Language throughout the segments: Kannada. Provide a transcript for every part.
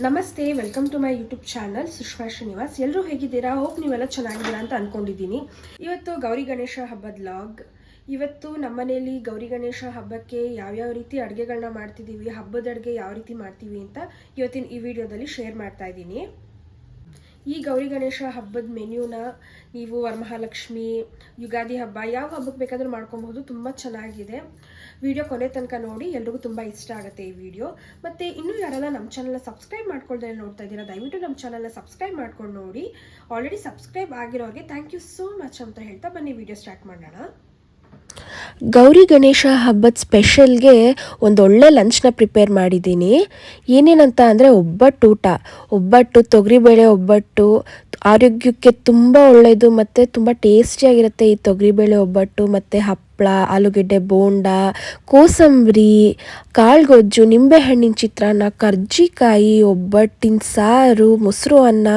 ನಮಸ್ತೆ, welcome to my YouTube channel Sushma Srinivas. ಎಲ್ಲರೂ ಹೇಗಿದ್ದೀರಾ? ಹೋಪ್ ನೀವೆಲ್ಲ ಚೆನ್ನಾಗಿದ್ದೀರಾ ಅಂತ ಅಂದ್ಕೊಂಡಿದ್ದೀನಿ. ಇವತ್ತು ಗೌರಿ ಗಣೇಶ ಹಬ್ಬದ ಲಾಗ್. ಇವತ್ತು ನಮ್ಮನೇಲಿ ಗೌರಿ ಗಣೇಶ ಹಬ್ಬಕ್ಕೆ ಯಾವ್ಯಾವ ರೀತಿ ಅಡುಗೆಗಳನ್ನ ಮಾಡ್ತಿದ್ದೀವಿ, ಹಬ್ಬದ ಅಡುಗೆ ಯಾವ ರೀತಿ ಮಾಡ್ತೀವಿ ಅಂತ ಇವತ್ತಿನ ಈ ವಿಡಿಯೋದಲ್ಲಿ ಶೇರ್ ಮಾಡ್ತಾ ಇದ್ದೀನಿ. ಈ ಗೌರಿ ಗಣೇಶ ಹಬ್ಬದ ಮೆನ್ಯೂನ ನೀವು ವರಮಹಾಲಕ್ಷ್ಮಿ, ಯುಗಾದಿ ಹಬ್ಬ ಯಾವ ಹಬ್ಬಕ್ಕೆ ಬೇಕಾದರೂ ಮಾಡ್ಕೊಬಹುದು. ತುಂಬ ಚೆನ್ನಾಗಿದೆ. ವಿಡಿಯೋ ಕೊನೆ ತನಕ ನೋಡಿ, ಎಲ್ರಿಗೂ ತುಂಬ ಇಷ್ಟ ಆಗುತ್ತೆ ಈ ವಿಡಿಯೋ. ಮತ್ತು ಇನ್ನೂ ಯಾರೆಲ್ಲ ನಮ್ಮ ಚಾನಲ್ನ ಸಬ್ಸ್ಕ್ರೈಬ್ ಮಾಡ್ಕೊಳ್ದೇ ನೋಡ್ತಾ ಇದ್ದೀರಾ, ದಯವಿಟ್ಟು ನಮ್ಮ ಚಾನಲ್ನ ಸಬ್ಸ್ಕ್ರೈಬ್ ಮಾಡ್ಕೊಂಡು ನೋಡಿ. ಆಲ್ರೆಡಿ ಸಬ್ಸ್ಕ್ರೈಬ್ ಆಗಿರೋರಿಗೆ ಥ್ಯಾಂಕ್ ಯು ಸೋ ಮಚ್ ಅಂತ ಹೇಳ್ತಾ ಬನ್ನಿ ವಿಡಿಯೋ ಸ್ಟಾರ್ಟ್ ಮಾಡೋಣ. ಗೌರಿ ಗಣೇಶ ಹಬ್ಬದ ಸ್ಪೆಷಲ್ಗೆ ಒಂದೊಳ್ಳೆ ಲಂಚ್ನ ಪ್ರಿಪೇರ್ ಮಾಡಿದ್ದೀನಿ. ಏನೇನಂತ ಅಂದರೆ ಒಬ್ಬಟ್ಟು, ತೊಗರಿಬೇಳೆ ಒಬ್ಬಟ್ಟು ಆರೋಗ್ಯಕ್ಕೆ ತುಂಬ ಒಳ್ಳೆಯದು ಮತ್ತು ತುಂಬ ಟೇಸ್ಟಿಯಾಗಿರುತ್ತೆ ಈ ತೊಗರಿಬೇಳೆ ಒಬ್ಬಟ್ಟು. ಮತ್ತು ಹಪ್ಪಳ, ಆಲೂಗೆಡ್ಡೆ ಬೋಂಡ, ಕೋಸಂಬರಿ, ಕಾಳುಗೊಜ್ಜು, ನಿಂಬೆಹಣ್ಣಿನ ಚಿತ್ರಾನ್ನ, ಕರ್ಜಿಕಾಯಿ, ಒಬ್ಬಟ್ಟಿನ ಸಾರು, ಮೊಸರು ಅನ್ನ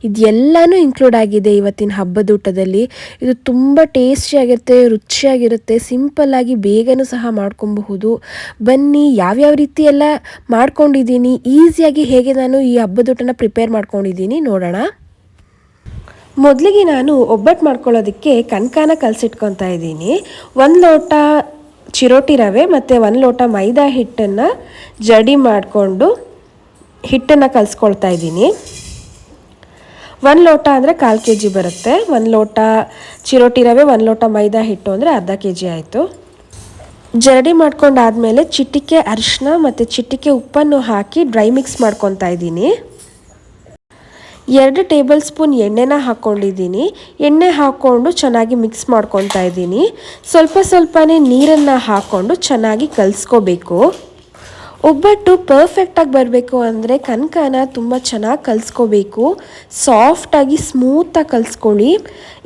ಇದೆಲ್ಲನೂ ಇನ್ಕ್ಲೂಡ್ ಆಗಿದೆ ಇವತ್ತಿನ ಹಬ್ಬದ ಊಟದಲ್ಲಿ. ಇದು ತುಂಬ ಟೇಸ್ಟಿಯಾಗಿರುತ್ತೆ, ರುಚಿಯಾಗಿರುತ್ತೆ, ಸಿಂಪಲ್ಲಾಗಿ ಬೇಗನೂ ಸಹ ಮಾಡ್ಕೊಬಹುದು. ಬನ್ನಿ ಯಾವ್ಯಾವ ರೀತಿ ಎಲ್ಲ ಮಾಡ್ಕೊಂಡಿದ್ದೀನಿ, ಈಸಿಯಾಗಿ ಹೇಗೆ ನಾನು ಈ ಹಬ್ಬದ ಊಟನ ಪ್ರಿಪೇರ್ ಮಾಡ್ಕೊಂಡಿದ್ದೀನಿ ನೋಡೋಣ. ಮೊದಲಿಗೆ ನಾನು ಒಬ್ಬಟ್ಟು ಮಾಡ್ಕೊಳ್ಳೋದಕ್ಕೆ ಕನಕಾನ ಕಲಸಿಟ್ಕೊತಾ ಇದ್ದೀನಿ. 1 ಲೋಟ ಚಿರೋಟಿ ರವೆ ಮತ್ತು 1 ಲೋಟ ಮೈದಾ ಹಿಟ್ಟನ್ನು ಜಡಿ ಮಾಡಿಕೊಂಡು ಹಿಟ್ಟನ್ನು ಕಲಿಸ್ಕೊಳ್ತಾ ಇದ್ದೀನಿ. 1 ಲೋಟ ಅಂದರೆ 1/4 kg ಬರುತ್ತೆ. 1 ಲೋಟ ಚಿರೋಟಿ ರವೆ, 1 ಲೋಟ ಮೈದಾ ಹಿಟ್ಟು ಅಂದರೆ ಅರ್ಧ kg ಆಯಿತು. ಜರಡಿ ಮಾಡ್ಕೊಂಡಾದಮೇಲೆ ಚಿಟಿಕೆ ಅರಿಶಿನ ಮತ್ತು ಚಿಟಿಕೆ ಉಪ್ಪನ್ನು ಹಾಕಿ ಡ್ರೈ ಮಿಕ್ಸ್ ಮಾಡ್ಕೊತಾ ಇದ್ದೀನಿ. 2 ಟೇಬಲ್ ಸ್ಪೂನ್ ಎಣ್ಣೆನ ಹಾಕ್ಕೊಂಡಿದ್ದೀನಿ. ಎಣ್ಣೆ ಹಾಕ್ಕೊಂಡು ಚೆನ್ನಾಗಿ ಮಿಕ್ಸ್ ಮಾಡ್ಕೊತಾ ಇದ್ದೀನಿ. ಸ್ವಲ್ಪನೇ ನೀರನ್ನು ಹಾಕ್ಕೊಂಡು ಚೆನ್ನಾಗಿ ಕಲಿಸ್ಕೋಬೇಕು. ಒಬ್ಬಟ್ಟು ಪರ್ಫೆಕ್ಟಾಗಿ ಬರಬೇಕು ಅಂದರೆ ಕನಕನ ತುಂಬ ಚೆನ್ನಾಗಿ ಕಲಿಸ್ಕೋಬೇಕು. ಸಾಫ್ಟಾಗಿ ಸ್ಮೂತಾಗಿ ಕಲಿಸ್ಕೊಳ್ಳಿ.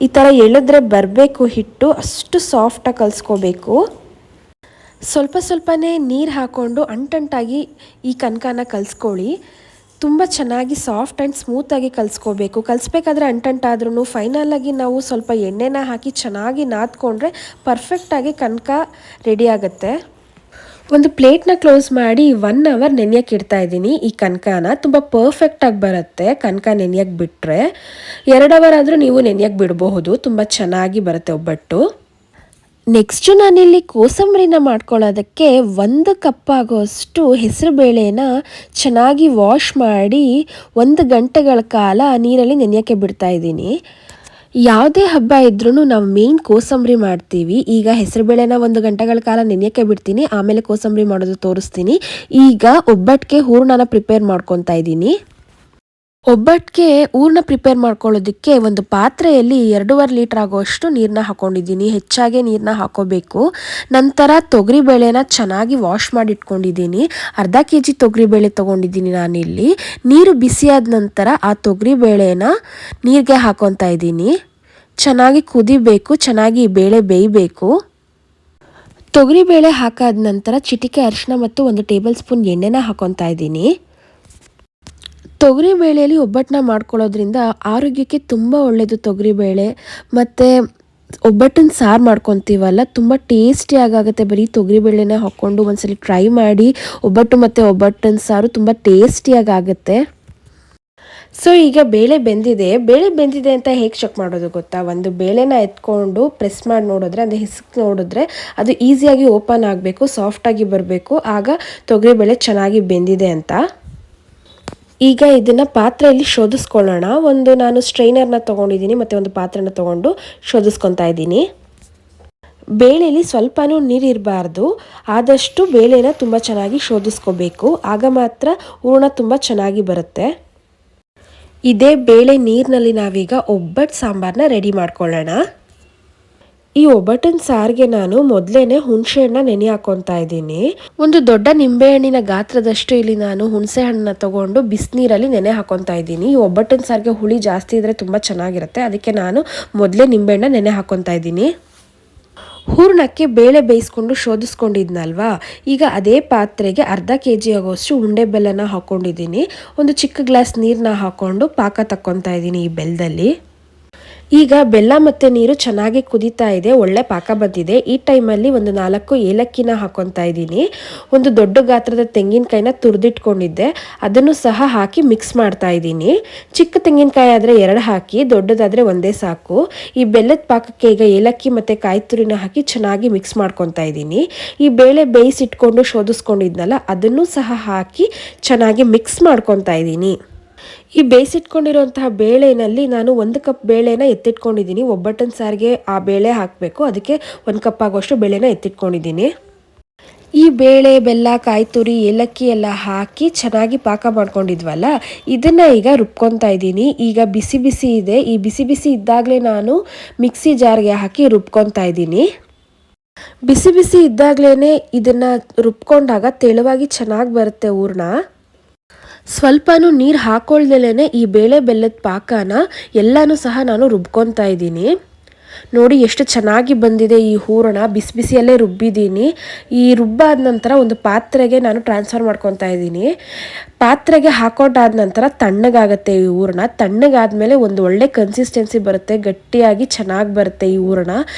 ಈ ಥರ ಎಳೆದ್ರೆ ಬರಬೇಕು ಹಿಟ್ಟು, ಅಷ್ಟು ಸಾಫ್ಟಾಗಿ ಕಲಿಸ್ಕೋಬೇಕು. ಸ್ವಲ್ಪನೇ ನೀರು ಹಾಕ್ಕೊಂಡು ಅಂಟಂಟಾಗಿ ಈ ಕನಕನ ಕಲಿಸ್ಕೊಳ್ಳಿ. ತುಂಬ ಚೆನ್ನಾಗಿ ಸಾಫ್ಟ್ ಆ್ಯಂಡ್ ಸ್ಮೂತಾಗಿ ಕಲಿಸ್ಕೋಬೇಕು. ಕಲಿಸ್ಬೇಕಾದ್ರೆ ಅಂಟಂಟಾದ್ರೂ ಫೈನಲಾಗಿ ನಾವು ಸ್ವಲ್ಪ ಎಣ್ಣೆನ ಹಾಕಿ ಚೆನ್ನಾಗಿ ನಾದ್ಕೊಂಡ್ರೆ ಪರ್ಫೆಕ್ಟಾಗಿ ಕನಕ ರೆಡಿ ಆಗುತ್ತೆ. ಒಂದು ಪ್ಲೇಟ್ನ ಕ್ಲೋಸ್ ಮಾಡಿ 1 ಅವರ್ ನೆನೆಯಕ್ಕೆ ಇಡ್ತಾ ಇದ್ದೀನಿ. ಈ ಕನಕನ ತುಂಬ ಪರ್ಫೆಕ್ಟಾಗಿ ಬರುತ್ತೆ. ಕನಕ ನೆನೆಯಕ್ಕೆ ಬಿಟ್ಟರೆ 2 ಅವರ್ ಆದರೂ ನೀವು ನೆನೆಯಕ್ಕೆ ಬಿಡಬಹುದು, ತುಂಬ ಚೆನ್ನಾಗಿ ಬರುತ್ತೆ ಒಬ್ಬಟ್ಟು. ನೆಕ್ಸ್ಟು ನಾನಿಲ್ಲಿ ಕೋಸಂಬರಿನ ಮಾಡ್ಕೊಳ್ಳೋದಕ್ಕೆ 1 ಕಪ್ ಆಗೋಷ್ಟು ಹೆಸರು ಬೇಳೆನ ಚೆನ್ನಾಗಿ ವಾಶ್ ಮಾಡಿ 1 ಗಂಟೆಗಳ ಕಾಲ ನೀರಲ್ಲಿ ನೆನೆಯೋಕ್ಕೆ ಬಿಡ್ತಾ ಇದ್ದೀನಿ. ಯಾವುದೇ ಹಬ್ಬ ಇದ್ರೂ ನಾವು ಮೇನ್ ಕೋಸಂಬರಿ ಮಾಡ್ತೀವಿ. ಈಗ ಹೆಸರುಬೇಳೆನ 1 ಗಂಟೆಗಳ ಕಾಲ ನೆನೆಯೋಕ್ಕೆ ಬಿಡ್ತೀನಿ, ಆಮೇಲೆ ಕೋಸಂಬರಿ ಮಾಡೋದು ತೋರಿಸ್ತೀನಿ. ಈಗ ಒಬ್ಬಟ್ಟಿಗೆ ಹೂರಣನ ಪ್ರಿಪೇರ್ ಮಾಡ್ಕೊತಾ ಇದ್ದೀನಿ. ಒಬ್ಬಟ್ಟಿಗೆ ಹೂರಣ ಪ್ರಿಪೇರ್ ಮಾಡ್ಕೊಳ್ಳೋದಕ್ಕೆ ಒಂದು ಪಾತ್ರೆಯಲ್ಲಿ 2.5 ಲೀಟ್ರ್ ಆಗೋಷ್ಟು ನೀರನ್ನ ಹಾಕ್ಕೊಂಡಿದ್ದೀನಿ. ಹೆಚ್ಚಾಗೆ ನೀರನ್ನ ಹಾಕೋಬೇಕು. ನಂತರ ತೊಗರಿಬೇಳೆನ ಚೆನ್ನಾಗಿ ವಾಶ್ ಮಾಡಿ ಇಟ್ಕೊಂಡಿದ್ದೀನಿ. ಅರ್ಧ kg ತೊಗರಿಬೇಳೆ ತೊಗೊಂಡಿದ್ದೀನಿ ನಾನಿಲ್ಲಿ. ನೀರು ಬಿಸಿಯಾದ ನಂತರ ಆ ತೊಗರಿಬೇಳೆನ ನೀರಿಗೆ ಹಾಕೊತಾ ಇದ್ದೀನಿ. ಚೆನ್ನಾಗಿ ಕುದಿಬೇಕು, ಚೆನ್ನಾಗಿ ಬೇಳೆ ಬೇಯಬೇಕು. ತೊಗರಿಬೇಳೆ ಹಾಕಾದ ನಂತರ ಚಿಟಿಕೆ ಅರಿಶಿನ ಮತ್ತು 1 ಟೇಬಲ್ ಸ್ಪೂನ್ ಎಣ್ಣೆನ ಹಾಕೊತಾ ಇದ್ದೀನಿ. ತೊಗರಿಬೇಳೆಯಲ್ಲಿ ಒಬ್ಬಟ್ಟನ್ನ ಮಾಡ್ಕೊಳ್ಳೋದ್ರಿಂದ ಆರೋಗ್ಯಕ್ಕೆ ತುಂಬ ಒಳ್ಳೆಯದು ತೊಗರಿಬೇಳೆ. ಮತ್ತು ಒಬ್ಬಟ್ಟಿನ ಸಾರು ಮಾಡ್ಕೊತೀವಲ್ಲ, ತುಂಬ ಟೇಸ್ಟಿಯಾಗುತ್ತೆ. ಬರೀ ತೊಗರಿಬೇಳೆನ ಹಾಕ್ಕೊಂಡು ಒಂದ್ಸಲ ಟ್ರೈ ಮಾಡಿ. ಒಬ್ಬಟ್ಟು ಮತ್ತು ಒಬ್ಬಟ್ಟಿನ ಸಾರು ತುಂಬ ಟೇಸ್ಟಿಯಾಗುತ್ತೆ. ಸೊ ಈಗ ಬೇಳೆ ಬೆಂದಿದೆ ಅಂತ ಹೇಗೆ ಚೆಕ್ ಮಾಡೋದು ಗೊತ್ತಾ? ಒಂದು ಬೇಳೆನ ಎತ್ಕೊಂಡು ಪ್ರೆಸ್ ಮಾಡಿ ನೋಡಿದ್ರೆ, ಅಂದರೆ ಹಿಸ್ಕ್ ನೋಡಿದ್ರೆ ಅದು ಈಸಿಯಾಗಿ ಓಪನ್ ಆಗಬೇಕು, ಸಾಫ್ಟಾಗಿ ಬರಬೇಕು. ಆಗ ತೊಗರಿಬೇಳೆ ಚೆನ್ನಾಗಿ ಬೆಂದಿದೆ ಅಂತ. ಈಗ ಇದನ್ನು ಪಾತ್ರೆಯಲ್ಲಿ ಶೋಧಿಸ್ಕೊಳ್ಳೋಣ. ನಾನು ಸ್ಟ್ರೈನರ್ನ ತೊಗೊಂಡಿದ್ದೀನಿ ಮತ್ತು ಒಂದು ಪಾತ್ರೆನ ತೊಗೊಂಡು ಶೋಧಿಸ್ಕೊತಾ ಇದ್ದೀನಿ. ಬೇಳೆಯಲ್ಲಿ ಸ್ವಲ್ಪನೂ ನೀರಿರಬಾರ್ದು. ಆದಷ್ಟು ಬೇಳೆನ ತುಂಬ ಚೆನ್ನಾಗಿ ಶೋಧಿಸ್ಕೋಬೇಕು, ಆಗ ಮಾತ್ರ ಹೂರಣ ತುಂಬ ಚೆನ್ನಾಗಿ ಬರುತ್ತೆ. ಇದೇ ಬೇಳೆ ನೀರಿನಲ್ಲಿ ನಾವೀಗ ಒಬ್ಬಟ್ಟು ಸಾಂಬಾರನ್ನ ರೆಡಿ ಮಾಡ್ಕೊಳ್ಳೋಣ. ಈ ಒಬ್ಬಟ್ಟಿನ ಸಾರಿಗೆ ನಾನು ಮೊದಲೇನೆ ಹುಣಸೆಹಣ್ಣ ನೆನೆ ಹಾಕೊತಾ ಇದ್ದೀನಿ. ಒಂದು ದೊಡ್ಡ ನಿಂಬೆಹಣ್ಣಿನ ಗಾತ್ರದಷ್ಟು ಇಲ್ಲಿ ನಾನು ಹುಣಸೆ ಹಣ್ಣನ್ನ ತಗೊಂಡು ಬಿಸಿನೀರಲ್ಲಿ ನೆನೆ ಹಾಕೊತಾ ಇದ್ದೀನಿ. ಈ ಒಬ್ಬಟ್ಟಿನ ಸಾರಿಗೆ ಹುಳಿ ಜಾಸ್ತಿ ಇದ್ರೆ ತುಂಬ ಚೆನ್ನಾಗಿರುತ್ತೆ, ಅದಕ್ಕೆ ನಾನು ಮೊದಲೇ ನಿಂಬೆಹಣ್ಣ ನೆನೆ ಹಾಕೊತಾ ಇದ್ದೀನಿ. ಹೂರಣಕ್ಕೆ ಬೇಳೆ ಬೇಯಿಸ್ಕೊಂಡು ಶೋಧಿಸ್ಕೊಂಡಿದ್ನಲ್ವಾ, ಈಗ ಅದೇ ಪಾತ್ರೆಗೆ ಅರ್ಧ kg ಆಗೋಷ್ಟು ಉಂಡೆ ಬೆಲ್ಲನ ಹಾಕ್ಕೊಂಡಿದ್ದೀನಿ. ಒಂದು ಚಿಕ್ಕ ಗ್ಲಾಸ್ ನೀರನ್ನ ಹಾಕ್ಕೊಂಡು ಪಾಕ ತಕ್ಕೊತಾ ಇದ್ದೀನಿ ಈ ಬೆಲ್ಲದಲ್ಲಿ. ಈಗ ಬೆಲ್ಲ ಮತ್ತು ನೀರು ಚೆನ್ನಾಗಿ ಕುದೀತಾ ಇದೆ, ಒಳ್ಳೆ ಪಾಕ ಬಂದಿದೆ. ಈ ಟೈಮಲ್ಲಿ ಒಂದು 4 ಏಲಕ್ಕಿನ ಹಾಕೊತಾ ಇದ್ದೀನಿ. ಒಂದು ದೊಡ್ಡ ಗಾತ್ರದ ತೆಂಗಿನಕಾಯಿನ ತುರಿದಿಟ್ಕೊಂಡಿದ್ದೆ, ಅದನ್ನು ಸಹ ಹಾಕಿ ಮಿಕ್ಸ್ ಮಾಡ್ತಾ ಇದ್ದೀನಿ. ಚಿಕ್ಕ ತೆಂಗಿನಕಾಯಿ ಆದರೆ 2 ಹಾಕಿ, ದೊಡ್ಡದಾದರೆ ಒಂದೇ ಸಾಕು. ಈ ಬೆಲ್ಲದ ಪಾಕಕ್ಕೆ ಈಗ ಏಲಕ್ಕಿ ಮತ್ತು ಕಾಯಿ ತುರಿನ ಹಾಕಿ ಚೆನ್ನಾಗಿ ಮಿಕ್ಸ್ ಮಾಡ್ಕೊತಾ ಇದ್ದೀನಿ. ಈ ಬೇಳೆ ಬೇಯಿಸಿಟ್ಕೊಂಡು ಶೋಧಿಸ್ಕೊಂಡಿದ್ನಲ್ಲ, ಅದನ್ನು ಸಹ ಹಾಕಿ ಚೆನ್ನಾಗಿ ಮಿಕ್ಸ್ ಮಾಡ್ಕೊತಾ ಇದ್ದೀನಿ. ಈ ಬೇಯಿಸಿಟ್ಕೊಂಡಿರುವಂತಹ ಬೇಳೆನಲ್ಲಿ ನಾನು 1 ಕಪ್ ಬೇಳೆನ ಎತ್ತಿಟ್ಕೊಂಡಿದ್ದೀನಿ. ಒಬ್ಬಟ್ಟಿನ ಸಾರಿಗೆ ಆ ಬೇಳೆ ಹಾಕಬೇಕು, ಅದಕ್ಕೆ 1 ಕಪ್ ಆಗುವಷ್ಟು ಬೇಳೆನ ಎತ್ತಿಟ್ಕೊಂಡಿದ್ದೀನಿ. ಈ ಬೇಳೆ, ಬೆಲ್ಲ, ಕಾಯಿ ತುರಿ, ಏಲಕ್ಕಿ ಎಲ್ಲ ಹಾಕಿ ಚೆನ್ನಾಗಿ ಪಾಕ ಮಾಡ್ಕೊಂಡಿದ್ವಲ್ಲ, ಇದನ್ನು ಈಗ ರುಬ್ಕೊತಾ ಇದ್ದೀನಿ. ಈಗ ಬಿಸಿ ಬಿಸಿ ಇದೆ, ಈ ಬಿಸಿ ಬಿಸಿ ಇದ್ದಾಗಲೇ ನಾನು ಮಿಕ್ಸಿ ಜಾರ್ಗೆ ಹಾಕಿ ರುಬ್ಕೊತಾ ಇದ್ದೀನಿ. ಬಿಸಿ ಬಿಸಿ ಇದ್ದಾಗಲೇ ಇದನ್ನು ರುಬ್ಕೊಂಡಾಗ ತೆಳುವಾಗಿ ಚೆನ್ನಾಗಿ ಬರುತ್ತೆ ಹೂರ್ಣ. ಸ್ವಲ್ಪನೂ ನೀರು ಹಾಕೊಳ್ದಲೇ ಈ ಬೇಳೆ ಬೆಲ್ಲದ ಪಾಕನ ಎಲ್ಲನೂ ಸಹ ನಾನು ರುಬ್ಕೊತಾ ಇದ್ದೀನಿ. ನೋಡಿ ಎಷ್ಟು ಚೆನ್ನಾಗಿ ಬಂದಿದೆ ಈ ಹೂರಣ. ಬಿಸಿ ಬಿಸಿಯಲ್ಲೇ ರುಬ್ಬಿದ್ದೀನಿ. ಈ ರುಬ್ಬಾದ ನಂತರ ಒಂದು ಪಾತ್ರೆಗೆ ನಾನು ಟ್ರಾನ್ಸ್ಫರ್ ಮಾಡ್ಕೊತಾ ಇದ್ದೀನಿ. ಪಾತ್ರೆಗೆ ಹಾಕೊಂಡಾದ ನಂತರ ತಣ್ಣಗಾಗುತ್ತೆ ಈ ಹೂರಣ. ತಣ್ಣಗಾದ್ಮೇಲೆ ಒಂದು ಒಳ್ಳೆ ಕನ್ಸಿಸ್ಟೆನ್ಸಿ ಬರುತ್ತೆ, ಗಟ್ಟಿಯಾಗಿ ಚೆನ್ನಾಗಿ ಬರುತ್ತೆ ಈ ಹೂರಣ.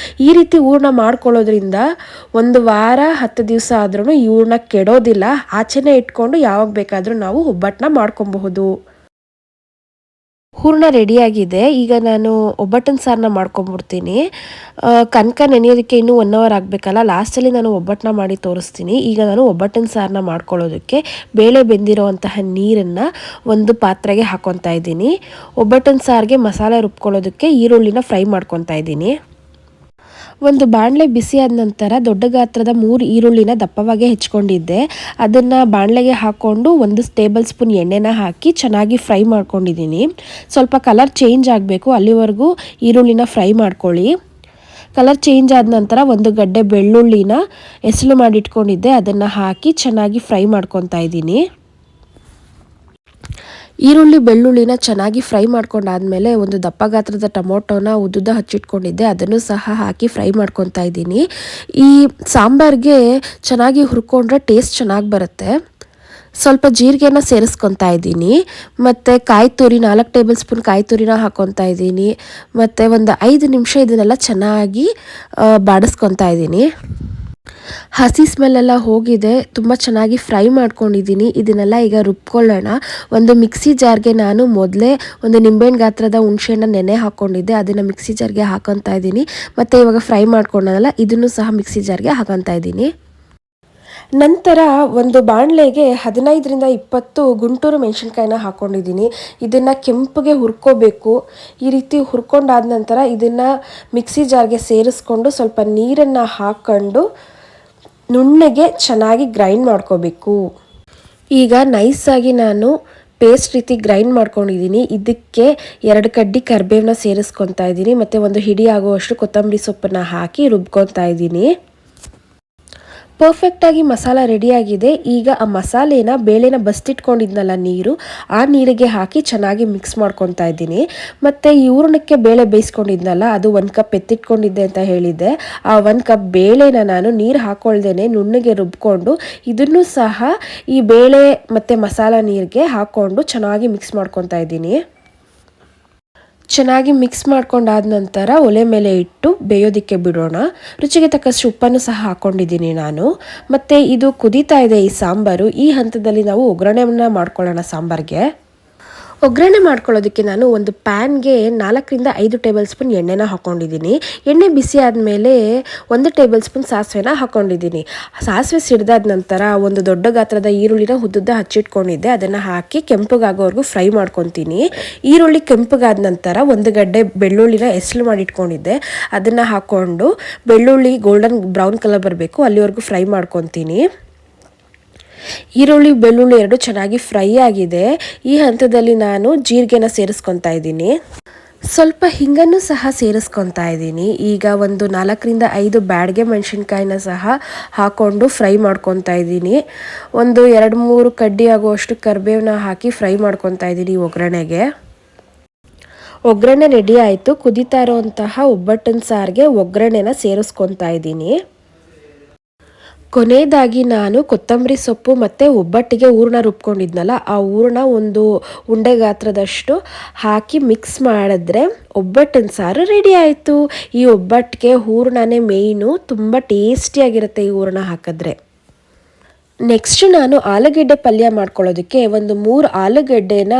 ಈ ರೀತಿ ಹೂರಣ ಮಾಡ್ಕೊಳ್ಳೋದ್ರಿಂದ 1 ವಾರ 10 ದಿವಸ ಆದ್ರೂ ಈ ಹೂರಣ ಕೆಡೋದಿಲ್ಲ. ಆಚೆನೇ ಇಟ್ಕೊಂಡು ಯಾವಾಗ ಬೇಕಾದರೂ ನಾವು ಒಬ್ಬಟ್ಟನ್ನ ಮಾಡ್ಕೊಬಹುದು. ಹೂರಣ ರೆಡಿಯಾಗಿದೆ. ಈಗ ನಾನು ಒಬ್ಬಟ್ಟಿನ ಸಾರನ್ನ ಮಾಡ್ಕೊಂಬಿಡ್ತೀನಿ. ಕನಕ ನೆನೆಯೋದಕ್ಕೆ ಇನ್ನೂ 1 ಅವರ್ ಆಗಬೇಕಲ್ಲ, ಲಾಸ್ಟಲ್ಲಿ ನಾನು ಒಬ್ಬಟ್ಟನ್ನ ಮಾಡಿ ತೋರಿಸ್ತೀನಿ. ಈಗ ನಾನು ಒಬ್ಬಟ್ಟಿನ ಸಾರನ್ನ ಮಾಡ್ಕೊಳ್ಳೋದಕ್ಕೆ ಬೇಳೆ ಬೆಂದಿರೋವಂತಹ ನೀರನ್ನು ಒಂದು ಪಾತ್ರೆಗೆ ಹಾಕೊತಾ ಇದ್ದೀನಿ. ಒಬ್ಬಟ್ಟಿನ ಸಾರಿಗೆ ಮಸಾಲೆ ರುಬ್ಕೊಳ್ಳೋದಕ್ಕೆ ಈರುಳ್ಳಿನ ಫ್ರೈ ಮಾಡ್ಕೊತಾ ಇದ್ದೀನಿ. ಒಂದು ಬಾಣಲೆ ಬಿಸಿ ಆದ ನಂತರ ದೊಡ್ಡ ಗಾತ್ರದ 3 ಈರುಳ್ಳಿನ ದಪ್ಪವಾಗಿ ಹೆಚ್ಕೊಂಡಿದ್ದೆ. ಅದನ್ನು ಬಾಣಲೆಗೆ ಹಾಕ್ಕೊಂಡು 1 ಟೇಬಲ್ ಸ್ಪೂನ್ ಎಣ್ಣೆನ ಹಾಕಿ ಚೆನ್ನಾಗಿ ಫ್ರೈ ಮಾಡ್ಕೊಂಡಿದ್ದೀನಿ. ಸ್ವಲ್ಪ ಕಲರ್ ಚೇಂಜ್ ಆಗಬೇಕು, ಅಲ್ಲಿವರೆಗೂ ಈರುಳ್ಳಿನ ಫ್ರೈ ಮಾಡ್ಕೊಳ್ಳಿ. ಕಲರ್ ಚೇಂಜ್ ಆದ ನಂತರ 1 ಗಡ್ಡೆ ಬೆಳ್ಳುಳ್ಳಿನ ಎಸಳು ಮಾಡಿಟ್ಕೊಂಡಿದ್ದೆ, ಅದನ್ನು ಹಾಕಿ ಚೆನ್ನಾಗಿ ಫ್ರೈ ಮಾಡ್ಕೊತಾ ಇದ್ದೀನಿ. ಈರುಳ್ಳಿ ಬೆಳ್ಳುಳ್ಳಿನ ಚೆನ್ನಾಗಿ ಫ್ರೈ ಮಾಡ್ಕೊಂಡಾದ್ಮೇಲೆ ಒಂದು ದಪ್ಪ ಗಾತ್ರದ ಟೊಮೊಟೊನ ಉದ್ದುದ್ದ ಹಚ್ಚಿಟ್ಕೊಂಡಿದ್ದೆ, ಅದನ್ನು ಸಹ ಹಾಕಿ ಫ್ರೈ ಮಾಡ್ಕೊತಾ ಇದ್ದೀನಿ. ಈ ಸಾಂಬಾರಿಗೆ ಚೆನ್ನಾಗಿ ಹುರ್ಕೊಂಡ್ರೆ ಟೇಸ್ಟ್ ಚೆನ್ನಾಗಿ ಬರುತ್ತೆ. ಸ್ವಲ್ಪ ಜೀರಿಗೆನ ಸೇರಿಸ್ಕೊತಾ ಇದ್ದೀನಿ. ಮತ್ತು ಕಾಯಿ ತುರಿ 4 ಟೇಬಲ್ ಸ್ಪೂನ್ ಕಾಯಿ ತುರಿನ ಹಾಕ್ಕೊತಾ ಇದ್ದೀನಿ. ಮತ್ತು ಒಂದು 5 ನಿಮಿಷ ಇದನ್ನೆಲ್ಲ ಚೆನ್ನಾಗಿ ಬಾಡಿಸ್ಕೊತಾ ಇದ್ದೀನಿ. ಹಸಿ ಸ್ಮೆಲ್ಲೆಲ್ಲ ಹೋಗಿದೆ, ತುಂಬ ಚೆನ್ನಾಗಿ ಫ್ರೈ ಮಾಡ್ಕೊಂಡಿದ್ದೀನಿ. ಇದನ್ನೆಲ್ಲ ಈಗ ರುಬ್ಕೊಳ್ಳೋಣ. ಒಂದು ಮಿಕ್ಸಿ ಜಾರ್ಗೆ ನಾನು ಮೊದಲೇ ಒಂದು ನಿಂಬೆಹಣ್ಣು ಗಾತ್ರದ ಹುಣಸೆಹಣ್ಣು ನೆನೆ ಹಾಕ್ಕೊಂಡಿದ್ದೆ, ಅದನ್ನು ಮಿಕ್ಸಿ ಜಾರ್ಗೆ ಹಾಕೊತಾ ಇದ್ದೀನಿ. ಮತ್ತು ಇವಾಗ ಫ್ರೈ ಮಾಡ್ಕೊಂಡಲ್ಲ, ಇದನ್ನು ಸಹ ಮಿಕ್ಸಿ ಜಾರ್ಗೆ ಹಾಕೊತಾ ಇದ್ದೀನಿ. ನಂತರ ಒಂದು ಬಾಣಲೆಗೆ 15ರಿಂದ 20 ಗುಂಟೂರು ಮೆಣಸಿನ್ಕಾಯಿನ ಹಾಕ್ಕೊಂಡಿದ್ದೀನಿ. ಇದನ್ನು ಕೆಂಪಗೆ ಹುರ್ಕೋಬೇಕು. ಈ ರೀತಿ ಹುರ್ಕೊಂಡಾದ ನಂತರ ಇದನ್ನು ಮಿಕ್ಸಿ ಜಾರ್ಗೆ ಸೇರಿಸ್ಕೊಂಡು ಸ್ವಲ್ಪ ನೀರನ್ನು ಹಾಕ್ಕೊಂಡು ನುಣ್ಣಗೆ ಚೆನ್ನಾಗಿ ಗ್ರೈಂಡ್ ಮಾಡ್ಕೋಬೇಕು. ಈಗ ನೈಸಾಗಿ ನಾನು ಪೇಸ್ಟ್ ರೀತಿ ಗ್ರೈಂಡ್ ಮಾಡ್ಕೊಂಡಿದ್ದೀನಿ. ಇದಕ್ಕೆ 2 ಕಡ್ಡಿ ಕರಿಬೇವನ್ನ ಸೇರಿಸ್ಕೊತಾ ಇದ್ದೀನಿ. ಮತ್ತು 1 ಹಿಡಿ ಆಗುವಷ್ಟು ಕೊತ್ತಂಬರಿ ಸೊಪ್ಪನ್ನು ಹಾಕಿ ರುಬ್ಕೊತಾ ಇದ್ದೀನಿ. ಪರ್ಫೆಕ್ಟಾಗಿ ಮಸಾಲ ರೆಡಿಯಾಗಿದೆ. ಈಗ ಆ ಮಸಾಲೆನ ಬೇಳೆನ ಬಸ್ತಿಟ್ಕೊಂಡಿದ್ನಲ್ಲ ನೀರು, ಆ ನೀರಿಗೆ ಹಾಕಿ ಚೆನ್ನಾಗಿ ಮಿಕ್ಸ್ ಮಾಡ್ಕೊತಾ ಇದ್ದೀನಿ. ಮತ್ತು ಈ ಹೂರಣಕ್ಕೆ ಬೇಳೆ ಬೇಯಿಸ್ಕೊಂಡಿದ್ನಲ್ಲ, ಅದು 1 ಕಪ್ ಎತ್ತಿಟ್ಕೊಂಡಿದ್ದೆ ಅಂತ ಹೇಳಿದ್ದೆ. ಆ 1 ಕಪ್ ಬೇಳೆನ ನಾನು ನೀರು ಹಾಕ್ಕೊಳ್ದೇನೆ ನುಣ್ಣಗೆ ರುಬ್ಕೊಂಡು ಇದನ್ನು ಸಹ ಈ ಬೇಳೆ ಮತ್ತು ಮಸಾಲ ನೀರಿಗೆ ಹಾಕ್ಕೊಂಡು ಚೆನ್ನಾಗಿ ಮಿಕ್ಸ್ ಮಾಡ್ಕೊತಾ ಇದ್ದೀನಿ. ಚೆನ್ನಾಗಿ ಮಿಕ್ಸ್ ಮಾಡ್ಕೊಂಡಾದ ನಂತರ ಒಲೆ ಮೇಲೆ ಇಟ್ಟು ಬೇಯೋದಕ್ಕೆ ಬಿಡೋಣ. ರುಚಿಗೆ ತಕ್ಕಷ್ಟು ಉಪ್ಪನ್ನು ಸಹ ಹಾಕ್ಕೊಂಡಿದ್ದೀನಿ ನಾನು. ಮತ್ತು ಇದು ಕುದೀತಾ ಇದೆ ಈ ಸಾಂಬಾರು. ಈ ಹಂತದಲ್ಲಿ ನಾವು ಒಗ್ಗರಣೆಯನ್ನು ಮಾಡ್ಕೊಳ್ಳೋಣ ಸಾಂಬಾರಿಗೆ. ಒಗ್ಗರಣೆ ಮಾಡ್ಕೊಳ್ಳೋದಕ್ಕೆ ನಾನು ಒಂದು ಪ್ಯಾನ್ಗೆ 4ರಿಂದ 5 ಟೇಬಲ್ ಸ್ಪೂನ್ ಎಣ್ಣೆನ ಹಾಕ್ಕೊಂಡಿದ್ದೀನಿ. ಎಣ್ಣೆ ಬಿಸಿ ಆದಮೇಲೆ 1 ಟೇಬಲ್ ಸ್ಪೂನ್ ಸಾಸಿವೆನ ಹಾಕ್ಕೊಂಡಿದ್ದೀನಿ. ಸಾಸಿವೆ ಸಿಡ್ದಾದ ನಂತರ ಒಂದು ದೊಡ್ಡ ಗಾತ್ರದ ಈರುಳ್ಳಿನ ಉದ್ದುದ್ದ ಹಚ್ಚಿಟ್ಕೊಂಡಿದ್ದೆ, ಅದನ್ನು ಹಾಕಿ ಕೆಂಪಗಾಗೋವರೆಗೂ ಫ್ರೈ ಮಾಡ್ಕೊತೀನಿ. ಈರುಳ್ಳಿ ಕೆಂಪಗಾದ ನಂತರ 1 ಗಡ್ಡೆ ಬೆಳ್ಳುಳ್ಳಿನ ಎಸಳು ಮಾಡಿಟ್ಕೊಂಡಿದ್ದೆ, ಅದನ್ನು ಹಾಕ್ಕೊಂಡು ಬೆಳ್ಳುಳ್ಳಿ ಗೋಲ್ಡನ್ ಬ್ರೌನ್ ಕಲರ್ ಬರಬೇಕು ಅಲ್ಲಿವರೆಗೂ ಫ್ರೈ ಮಾಡ್ಕೊತೀನಿ. ಈರುಳ್ಳಿ ಬೆಳ್ಳುಳ್ಳಿ 2 ಚೆನ್ನಾಗಿ ಫ್ರೈ ಆಗಿದೆ. ಈ ಹಂತದಲ್ಲಿ ನಾನು ಜೀರಿಗೆನ ಸೇರಿಸ್ಕೊತಾ ಇದ್ದೀನಿ. ಸ್ವಲ್ಪ ಹಿಂಗನ್ನು ಸಹ ಸೇರಿಸ್ಕೊತಾ ಇದ್ದೀನಿ. ಈಗ ಒಂದು 4ರಿಂದ 5 ಬ್ಯಾಡಗೆ ಮೆಣಸಿನ್ಕಾಯಿನ ಸಹ ಹಾಕ್ಕೊಂಡು ಫ್ರೈ ಮಾಡ್ಕೊತಾ ಇದ್ದೀನಿ. ಒಂದು 2-3 ಕಡ್ಡಿ ಆಗುವಷ್ಟು ಕರಿಬೇವನ್ನ ಹಾಕಿ ಫ್ರೈ ಮಾಡ್ಕೊತಾ ಇದ್ದೀನಿ ಒಗ್ಗರಣೆಗೆ. ಒಗ್ಗರಣೆ ರೆಡಿ ಆಯಿತು. ಕುದೀತಾ ಇರೋವಂತಹ ಒಬ್ಬಟ್ಟಿನ ಸಾರಿಗೆ ಒಗ್ಗರಣೆನ ಸೇರಿಸ್ಕೊತಾ ಇದ್ದೀನಿ. ಕೊನೆಯದಾಗಿ ನಾನು ಕೊತ್ತಂಬರಿ ಸೊಪ್ಪು ಮತ್ತು ಒಬ್ಬಟ್ಟಿಗೆ ಹೂರಣ ರುಬ್ಕೊಂಡಿದ್ನಲ್ಲ, ಆ ಹೂರಣ ಒಂದು ಉಂಡೆ ಗಾತ್ರದಷ್ಟು ಹಾಕಿ ಮಿಕ್ಸ್ ಮಾಡಿದ್ರೆ ಒಬ್ಬಟ್ಟಿನ ಸಾರು ರೆಡಿ ಆಯಿತು. ಈ ಒಬ್ಬಟ್ಟಿಗೆ ಹೂರಣನೇ ಮೇಯ್ನು, ತುಂಬ ಟೇಸ್ಟಿಯಾಗಿರುತ್ತೆ ಈ ಹೂರಣ ಹಾಕಿದ್ರೆ. ನೆಕ್ಸ್ಟ್ ನಾನು ಆಲೂಗೆಡ್ಡೆ ಪಲ್ಯ ಮಾಡ್ಕೊಳ್ಳೋದಕ್ಕೆ ಒಂದು 3 ಆಲೂಗೆಡ್ಡೆನ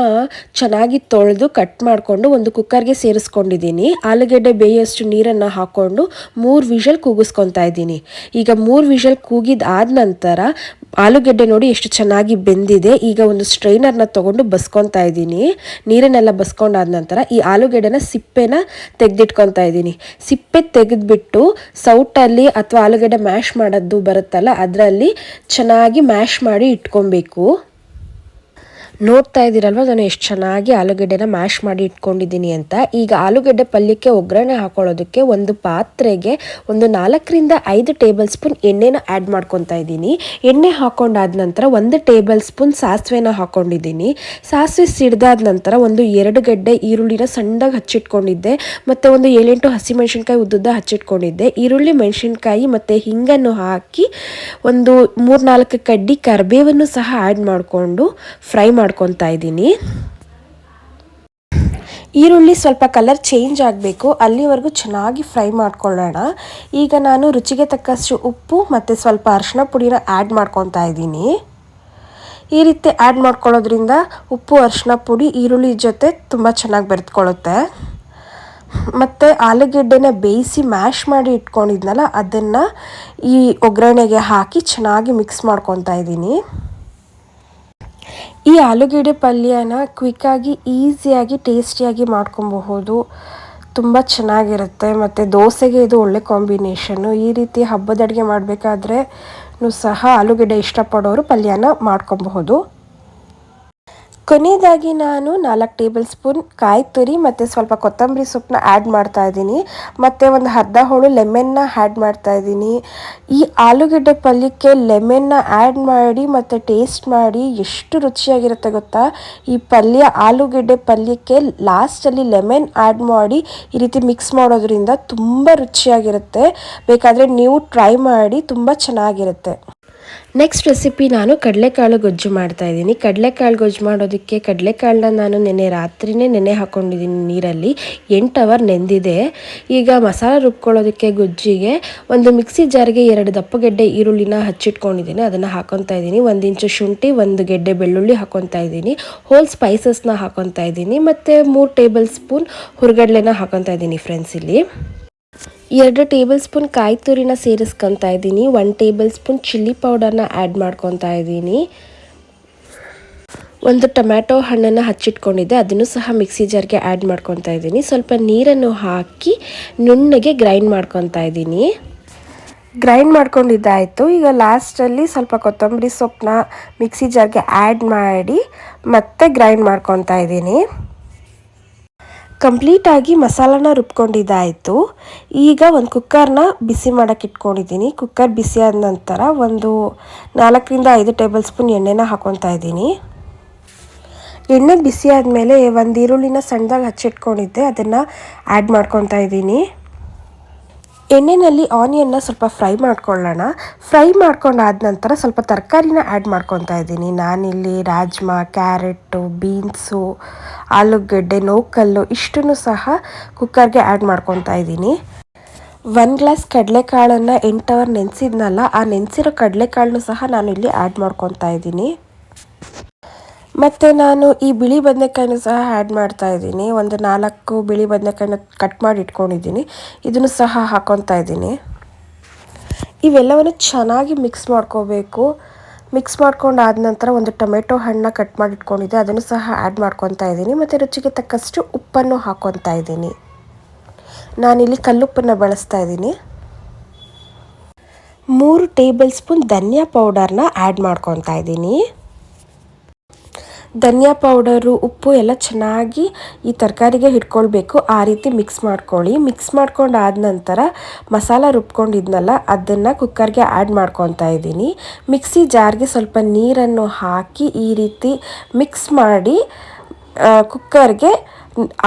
ಚೆನ್ನಾಗಿ ತೊಳೆದು ಕಟ್ ಮಾಡಿಕೊಂಡು ಒಂದು ಕುಕ್ಕರ್ಗೆ ಸೇರಿಸ್ಕೊಂಡಿದ್ದೀನಿ. ಆಲೂಗೆಡ್ಡೆ ಬೇಯೋಷ್ಟು ನೀರನ್ನು ಹಾಕ್ಕೊಂಡು 3 ವಿಷಲ್ ಕೂಗಿಸ್ಕೊತಾ ಇದ್ದೀನಿ. ಈಗ 3 ವಿಷಲ್ ಕೂಗಿದಾದ ನಂತರ ಆಲೂಗೆಡ್ಡೆ ನೋಡಿ ಎಷ್ಟು ಚೆನ್ನಾಗಿ ಬೆಂದಿದೆ. ಈಗ ಒಂದು ಸ್ಟ್ರೈನರ್ನ ತೊಗೊಂಡು ಬಸ್ಕೊತಾ ಇದ್ದೀನಿ. ನೀರನ್ನೆಲ್ಲ ಬಸ್ಕೊಂಡಾದ ನಂತರ ಈ ಆಲೂಗೆಡ್ಡೆನ ಸಿಪ್ಪೆನ ತೆಗೆದಿಟ್ಕೊತಾ ಇದ್ದೀನಿ. ಸಿಪ್ಪೆ ತೆಗೆದ್ಬಿಟ್ಟು ಸೌಟಲ್ಲಿ ಅಥವಾ ಆಲೂಗೆಡ್ಡೆ ಮ್ಯಾಶ್ ಮಾಡೋದು ಬರುತ್ತಲ್ಲ, ಅದರಲ್ಲಿ ಚೆನ್ನಾಗಿ ಮ್ಯಾಶ್ ಮಾಡಿ ಇಟ್ಕೊಬೇಕು. ನೋಡ್ತಾ ಇದ್ದೀರಲ್ವ ನಾನು ಎಷ್ಟು ಚೆನ್ನಾಗಿ ಆಲೂಗೆಡ್ಡೆನ ಮ್ಯಾಶ್ ಮಾಡಿ ಇಟ್ಕೊಂಡಿದ್ದೀನಿ ಅಂತ. ಈಗ ಆಲೂಗೆಡ್ಡೆ ಪಲ್ಯಕ್ಕೆ ಒಗ್ಗರಣೆ ಹಾಕೊಳ್ಳೋದಕ್ಕೆ ಒಂದು ಪಾತ್ರೆಗೆ ಒಂದು 4ರಿಂದ 5 ಟೇಬಲ್ ಸ್ಪೂನ್ ಎಣ್ಣೆನ ಆ್ಯಡ್ ಮಾಡ್ಕೊತಾ ಇದ್ದೀನಿ. ಎಣ್ಣೆ ಹಾಕೊಂಡಾದ ನಂತರ 1 ಟೇಬಲ್ ಸ್ಪೂನ್ ಸಾಸಿವೆನ ಹಾಕ್ಕೊಂಡಿದ್ದೀನಿ. ಸಾಸಿವೆ ಸಿಡ್ದಾದ ನಂತರ ಒಂದು 2 ಗಡ್ಡೆ ಈರುಳ್ಳಿನ ಸಣ್ಣದಾಗಿ ಹಚ್ಚಿಟ್ಕೊಂಡಿದ್ದೆ ಮತ್ತು ಒಂದು 7-8 ಹಸಿಮೆಣಸಿನ್ಕಾಯಿ ಉದ್ದುದ್ದ ಹಚ್ಚಿಟ್ಕೊಂಡಿದ್ದೆ. ಈರುಳ್ಳಿ, ಮೆಣಸಿನ್ಕಾಯಿ ಮತ್ತು ಹಿಂಗನ್ನು ಹಾಕಿ ಒಂದು 3-4 ಕಡ್ಡಿ ಕರಿಬೇವನ್ನು ಸಹ ಆ್ಯಡ್ ಮಾಡಿಕೊಂಡು ಫ್ರೈ ಮಾಡ್ಕೊತಾ ಇದ್ದೀನಿ. ಈರುಳ್ಳಿ ಸ್ವಲ್ಪ ಕಲರ್ ಚೇಂಜ್ ಆಗಬೇಕು, ಅಲ್ಲಿವರೆಗೂ ಚೆನ್ನಾಗಿ ಫ್ರೈ ಮಾಡ್ಕೊಳ್ಳೋಣ. ಈಗ ನಾನು ರುಚಿಗೆ ತಕ್ಕಷ್ಟು ಉಪ್ಪು ಮತ್ತು ಸ್ವಲ್ಪ ಅರಿಶಿನ ಪುಡಿನ ಆ್ಯಡ್ ಮಾಡ್ಕೊತಾ ಇದ್ದೀನಿ. ಈ ರೀತಿ ಆ್ಯಡ್ ಮಾಡ್ಕೊಳ್ಳೋದ್ರಿಂದ ಉಪ್ಪು, ಅರಿಶಿನ ಪುಡಿ ಈರುಳ್ಳಿ ಜೊತೆ ತುಂಬ ಚೆನ್ನಾಗಿ ಬೆರೆತ್ಕೊಳ್ಳುತ್ತೆ. ಮತ್ತು ಆಲೂಗೆಡ್ಡೆನ ಬೇಯಿಸಿ ಮ್ಯಾಶ್ ಮಾಡಿ ಇಟ್ಕೊಂಡಿದ್ನಲ್ಲ, ಅದನ್ನು ಈ ಒಗ್ಗರಣೆಗೆ ಹಾಕಿ ಚೆನ್ನಾಗಿ ಮಿಕ್ಸ್ ಮಾಡ್ಕೊತಾ ಇದ್ದೀನಿ. ಈ ಆಲೂಗೆಡ್ಡೆ ಪಲ್ಯನ ಕ್ವಿಕ್ಕಾಗಿ ಈಸಿಯಾಗಿ ಟೇಸ್ಟಿಯಾಗಿ ಮಾಡ್ಕೊಬಹುದು. ತುಂಬ ಚೆನ್ನಾಗಿರುತ್ತೆ ಮತ್ತು ದೋಸೆಗೆ ಇದು ಒಳ್ಳೆ ಕಾಂಬಿನೇಷನ್ನು. ಈ ರೀತಿ ಹಬ್ಬದ ಅಡುಗೆ ಮಾಡಬೇಕಾದ್ರೆ ಸಹ ಆಲೂಗೆಡ್ಡೆ ಇಷ್ಟಪಡೋರು ಪಲ್ಯನ ಮಾಡ್ಕೊಬಹುದು. ಕೊನೆಯದಾಗಿ ನಾನು 4 ಟೇಬಲ್ ಸ್ಪೂನ್ ಕಾಯಿ ತುರಿ ಮತ್ತು ಸ್ವಲ್ಪ ಕೊತ್ತಂಬರಿ ಸೊಪ್ಪನ್ನ ಆ್ಯಡ್ ಮಾಡ್ತಾ ಇದ್ದೀನಿ. ಮತ್ತು ಒಂದು ಅರ್ಧ ಹೋಳು ಲೆಮನ್ನ ಆ್ಯಡ್ ಮಾಡ್ತಾ ಇದ್ದೀನಿ. ಈ ಆಲೂಗೆಡ್ಡೆ ಪಲ್ಯಕ್ಕೆ ಲೆಮನ್ನ ಆ್ಯಡ್ ಮಾಡಿ ಮತ್ತು ಟೇಸ್ಟ್ ಮಾಡಿ ಎಷ್ಟು ರುಚಿಯಾಗಿರುತ್ತೆ ಗೊತ್ತಾ. ಈ ಪಲ್ಯ ಆಲೂಗೆಡ್ಡೆ ಪಲ್ಯಕ್ಕೆ ಲಾಸ್ಟಲ್ಲಿ ಲೆಮನ್ ಆ್ಯಡ್ ಮಾಡಿ ಈ ರೀತಿ ಮಿಕ್ಸ್ ಮಾಡೋದ್ರಿಂದ ತುಂಬ ರುಚಿಯಾಗಿರುತ್ತೆ. ಬೇಕಾದರೆ ನೀವು ಟ್ರೈ ಮಾಡಿ, ತುಂಬ ಚೆನ್ನಾಗಿರುತ್ತೆ. ನೆಕ್ಸ್ಟ್ ರೆಸಿಪಿ ನಾನು ಕಡಲೆಕಾಳು ಗೊಜ್ಜು ಮಾಡ್ತಾಯಿದ್ದೀನಿ. ಕಡಲೆಕಾಳು ಗೊಜ್ಜು ಮಾಡೋದಕ್ಕೆ ಕಡಲೆಕಾಳನ್ನ ನಾನು ನೆನ್ನೆ ರಾತ್ರಿಯೇ ನೆನೆ ಹಾಕ್ಕೊಂಡಿದ್ದೀನಿ ನೀರಲ್ಲಿ. 8 ಅವರ್ ನೆಂದಿದೆ. ಈಗ ಮಸಾಲೆ ರುಬ್ಕೊಳ್ಳೋದಕ್ಕೆ ಗೊಜ್ಜಿಗೆ ಒಂದು ಮಿಕ್ಸಿ ಜಾರ್ಗೆ 2 ದಪ್ಪಗೆಡ್ಡೆ ಈರುಳ್ಳಿನ ಹಚ್ಚಿಟ್ಕೊಂಡಿದ್ದೀನಿ, ಅದನ್ನು ಹಾಕೊತಾ ಇದ್ದೀನಿ. 1 ಇಂಚು ಶುಂಠಿ, 1 ಗೆಡ್ಡೆ ಬೆಳ್ಳುಳ್ಳಿ ಹಾಕೊತಾ ಇದ್ದೀನಿ. ಹೋಲ್ ಸ್ಪೈಸಸ್ನ ಹಾಕೊತಾ ಇದ್ದೀನಿ ಮತ್ತು 3 ಟೇಬಲ್ ಸ್ಪೂನ್ ಹುರ್ಗಡ್ಲೆನ ಹಾಕೊತಾ ಇದ್ದೀನಿ ಫ್ರೆಂಡ್ಸ್. ಇಲ್ಲಿ 2 ಟೇಬಲ್ ಸ್ಪೂನ್ ಕಾಯಿ ತುರಿನ ಸೇರಿಸ್ಕೊತಾ ಇದ್ದೀನಿ. 1 ಟೇಬಲ್ ಸ್ಪೂನ್ ಚಿಲ್ಲಿ ಪೌಡರ್ನ ಆ್ಯಡ್ ಮಾಡ್ಕೊತಾ ಇದ್ದೀನಿ. 1 ಟೊಮ್ಯಾಟೊ ಹಣ್ಣನ್ನು ಹಚ್ಚಿಟ್ಕೊಂಡಿದ್ದೆ, ಅದನ್ನು ಸಹ ಮಿಕ್ಸಿ ಜಾರ್ಗೆ ಆ್ಯಡ್ ಮಾಡ್ಕೊತಾ ಇದ್ದೀನಿ. ಸ್ವಲ್ಪ ನೀರನ್ನು ಹಾಕಿ ನುಣ್ಣಗೆ ಗ್ರೈಂಡ್ ಮಾಡ್ಕೊತಾ ಇದ್ದೀನಿ. ಗ್ರೈಂಡ್ ಮಾಡ್ಕೊಂಡಿದ್ದಾಯಿತು. ಈಗ ಲಾಸ್ಟಲ್ಲಿ ಸ್ವಲ್ಪ ಕೊತ್ತಂಬರಿ ಸೊಪ್ಪನ್ನ ಮಿಕ್ಸಿ ಜಾರ್ಗೆ ಆ್ಯಡ್ ಮಾಡಿ ಮತ್ತೆ ಗ್ರೈಂಡ್ ಮಾಡ್ಕೊತಾ ಇದ್ದೀನಿ. ಕಂಪ್ಲೀಟಾಗಿ ಮಸಾಲಾನ ರುಬ್ಕೊಂಡಿದ್ದಾಯಿತು. ಈಗ ಒಂದು ಕುಕ್ಕರ್ನ ಬಿಸಿ ಮಾಡೋಕ್ಕೆ ಇಟ್ಕೊಂಡಿದ್ದೀನಿ. ಕುಕ್ಕರ್ ಬಿಸಿ ಆದ ನಂತರ ಒಂದು 4ರಿಂದ 5 ಟೇಬಲ್ ಸ್ಪೂನ್ ಎಣ್ಣೆನ ಹಾಕ್ಕೊತಾ ಇದ್ದೀನಿ. ಎಣ್ಣೆ ಬಿಸಿ ಆದಮೇಲೆ 1 ಈರುಳ್ಳಿನ ಸಣ್ಣದಾಗಿ ಹಚ್ಚಿಟ್ಕೊಂಡಿದ್ದೆ, ಅದನ್ನು ಆ್ಯಡ್ ಮಾಡ್ಕೊತಾ ಇದ್ದೀನಿ. ಎಣ್ಣೆಯಲ್ಲಿ ಆನಿಯನ್ನ ಸ್ವಲ್ಪ ಫ್ರೈ ಮಾಡ್ಕೊಳ್ಳೋಣ. ಫ್ರೈ ಮಾಡ್ಕೊಂಡಾದ ನಂತರ ಸ್ವಲ್ಪ ತರಕಾರಿನ ಆ್ಯಡ್ ಮಾಡ್ಕೊತಾ ಇದ್ದೀನಿ. ನಾನಿಲ್ಲಿ ರಾಜ್ಮಾ, ಕ್ಯಾರೆಟು, ಬೀನ್ಸು, ಆಲೂಗಡ್ಡೆ, ನೋಕಲ್ಲು ಇಷ್ಟನ್ನು ಸಹ ಕುಕ್ಕರ್ಗೆ ಆ್ಯಡ್ ಮಾಡ್ಕೊತಾ ಇದ್ದೀನಿ. 1 ಗ್ಲಾಸ್ ಕಡಲೆಕಾಳನ್ನು 8 ಅವರ್ ನೆನೆಸಿದ್ನಲ್ಲ, ಆ ನೆನೆಸಿರೋ ಕಡಲೆಕಾಳನ್ನು ಸಹ ನಾನು ಇಲ್ಲಿ ಆ್ಯಡ್ ಮಾಡ್ಕೊತಾ ಇದ್ದೀನಿ. ಮತ್ತು ನಾನು ಈ ಬಿಳಿ ಬದನೆಕಾಯಿನೂ ಸಹ ಆ್ಯಡ್ ಮಾಡ್ತಾ ಇದ್ದೀನಿ. ಒಂದು 4 ಬಿಳಿ ಬದನೆಕಾಯಿನ ಕಟ್ ಮಾಡಿ ಇಟ್ಕೊಂಡಿದ್ದೀನಿ, ಇದನ್ನು ಸಹ ಹಾಕ್ಕೊತಾ ಇದ್ದೀನಿ. ಇವೆಲ್ಲವನ್ನು ಚೆನ್ನಾಗಿ ಮಿಕ್ಸ್ ಮಾಡ್ಕೋಬೇಕು. ಮಿಕ್ಸ್ ಮಾಡ್ಕೊಂಡಾದ ನಂತರ ಒಂದು ಟೊಮೆಟೊ ಹಣ್ಣನ್ನ ಕಟ್ ಮಾಡಿ ಇಟ್ಕೊಂಡಿದ್ದೆ, ಅದನ್ನು ಸಹ ಆ್ಯಡ್ ಮಾಡ್ಕೊತಾ ಇದ್ದೀನಿ. ಮತ್ತು ರುಚಿಗೆ ತಕ್ಕಷ್ಟು ಉಪ್ಪನ್ನು ಹಾಕ್ಕೊತಾ ಇದ್ದೀನಿ. ನಾನಿಲ್ಲಿ ಕಲ್ಲುಪ್ಪನ್ನು ಬಳಸ್ತಾ ಇದ್ದೀನಿ. 3 ಟೇಬಲ್ ಸ್ಪೂನ್ ಧನಿಯಾ ಪೌಡರ್ನ ಆ್ಯಡ್ ಮಾಡ್ಕೊತಾ ಇದ್ದೀನಿ. ಧನಿಯಾ ಪೌಡರು, ಉಪ್ಪು ಎಲ್ಲ ಚೆನ್ನಾಗಿ ಈ ತರಕಾರಿಗೆ ಹಿಡ್ಕೊಳ್ಬೇಕು. ಆ ರೀತಿ ಮಿಕ್ಸ್ ಮಾಡ್ಕೊಳ್ಳಿ. ಮಿಕ್ಸ್ ಮಾಡ್ಕೊಂಡಾದ ನಂತರ ಮಸಾಲ ರುಬ್ಕೊಂಡಿದ್ನಲ್ಲ, ಅದನ್ನು ಕುಕ್ಕರ್ಗೆ ಆ್ಯಡ್ ಮಾಡ್ಕೊತಾ ಇದ್ದೀನಿ. ಮಿಕ್ಸಿ ಜಾರ್ಗೆ ಸ್ವಲ್ಪ ನೀರನ್ನು ಹಾಕಿ ಈ ರೀತಿ ಮಿಕ್ಸ್ ಮಾಡಿ ಕುಕ್ಕರ್ಗೆ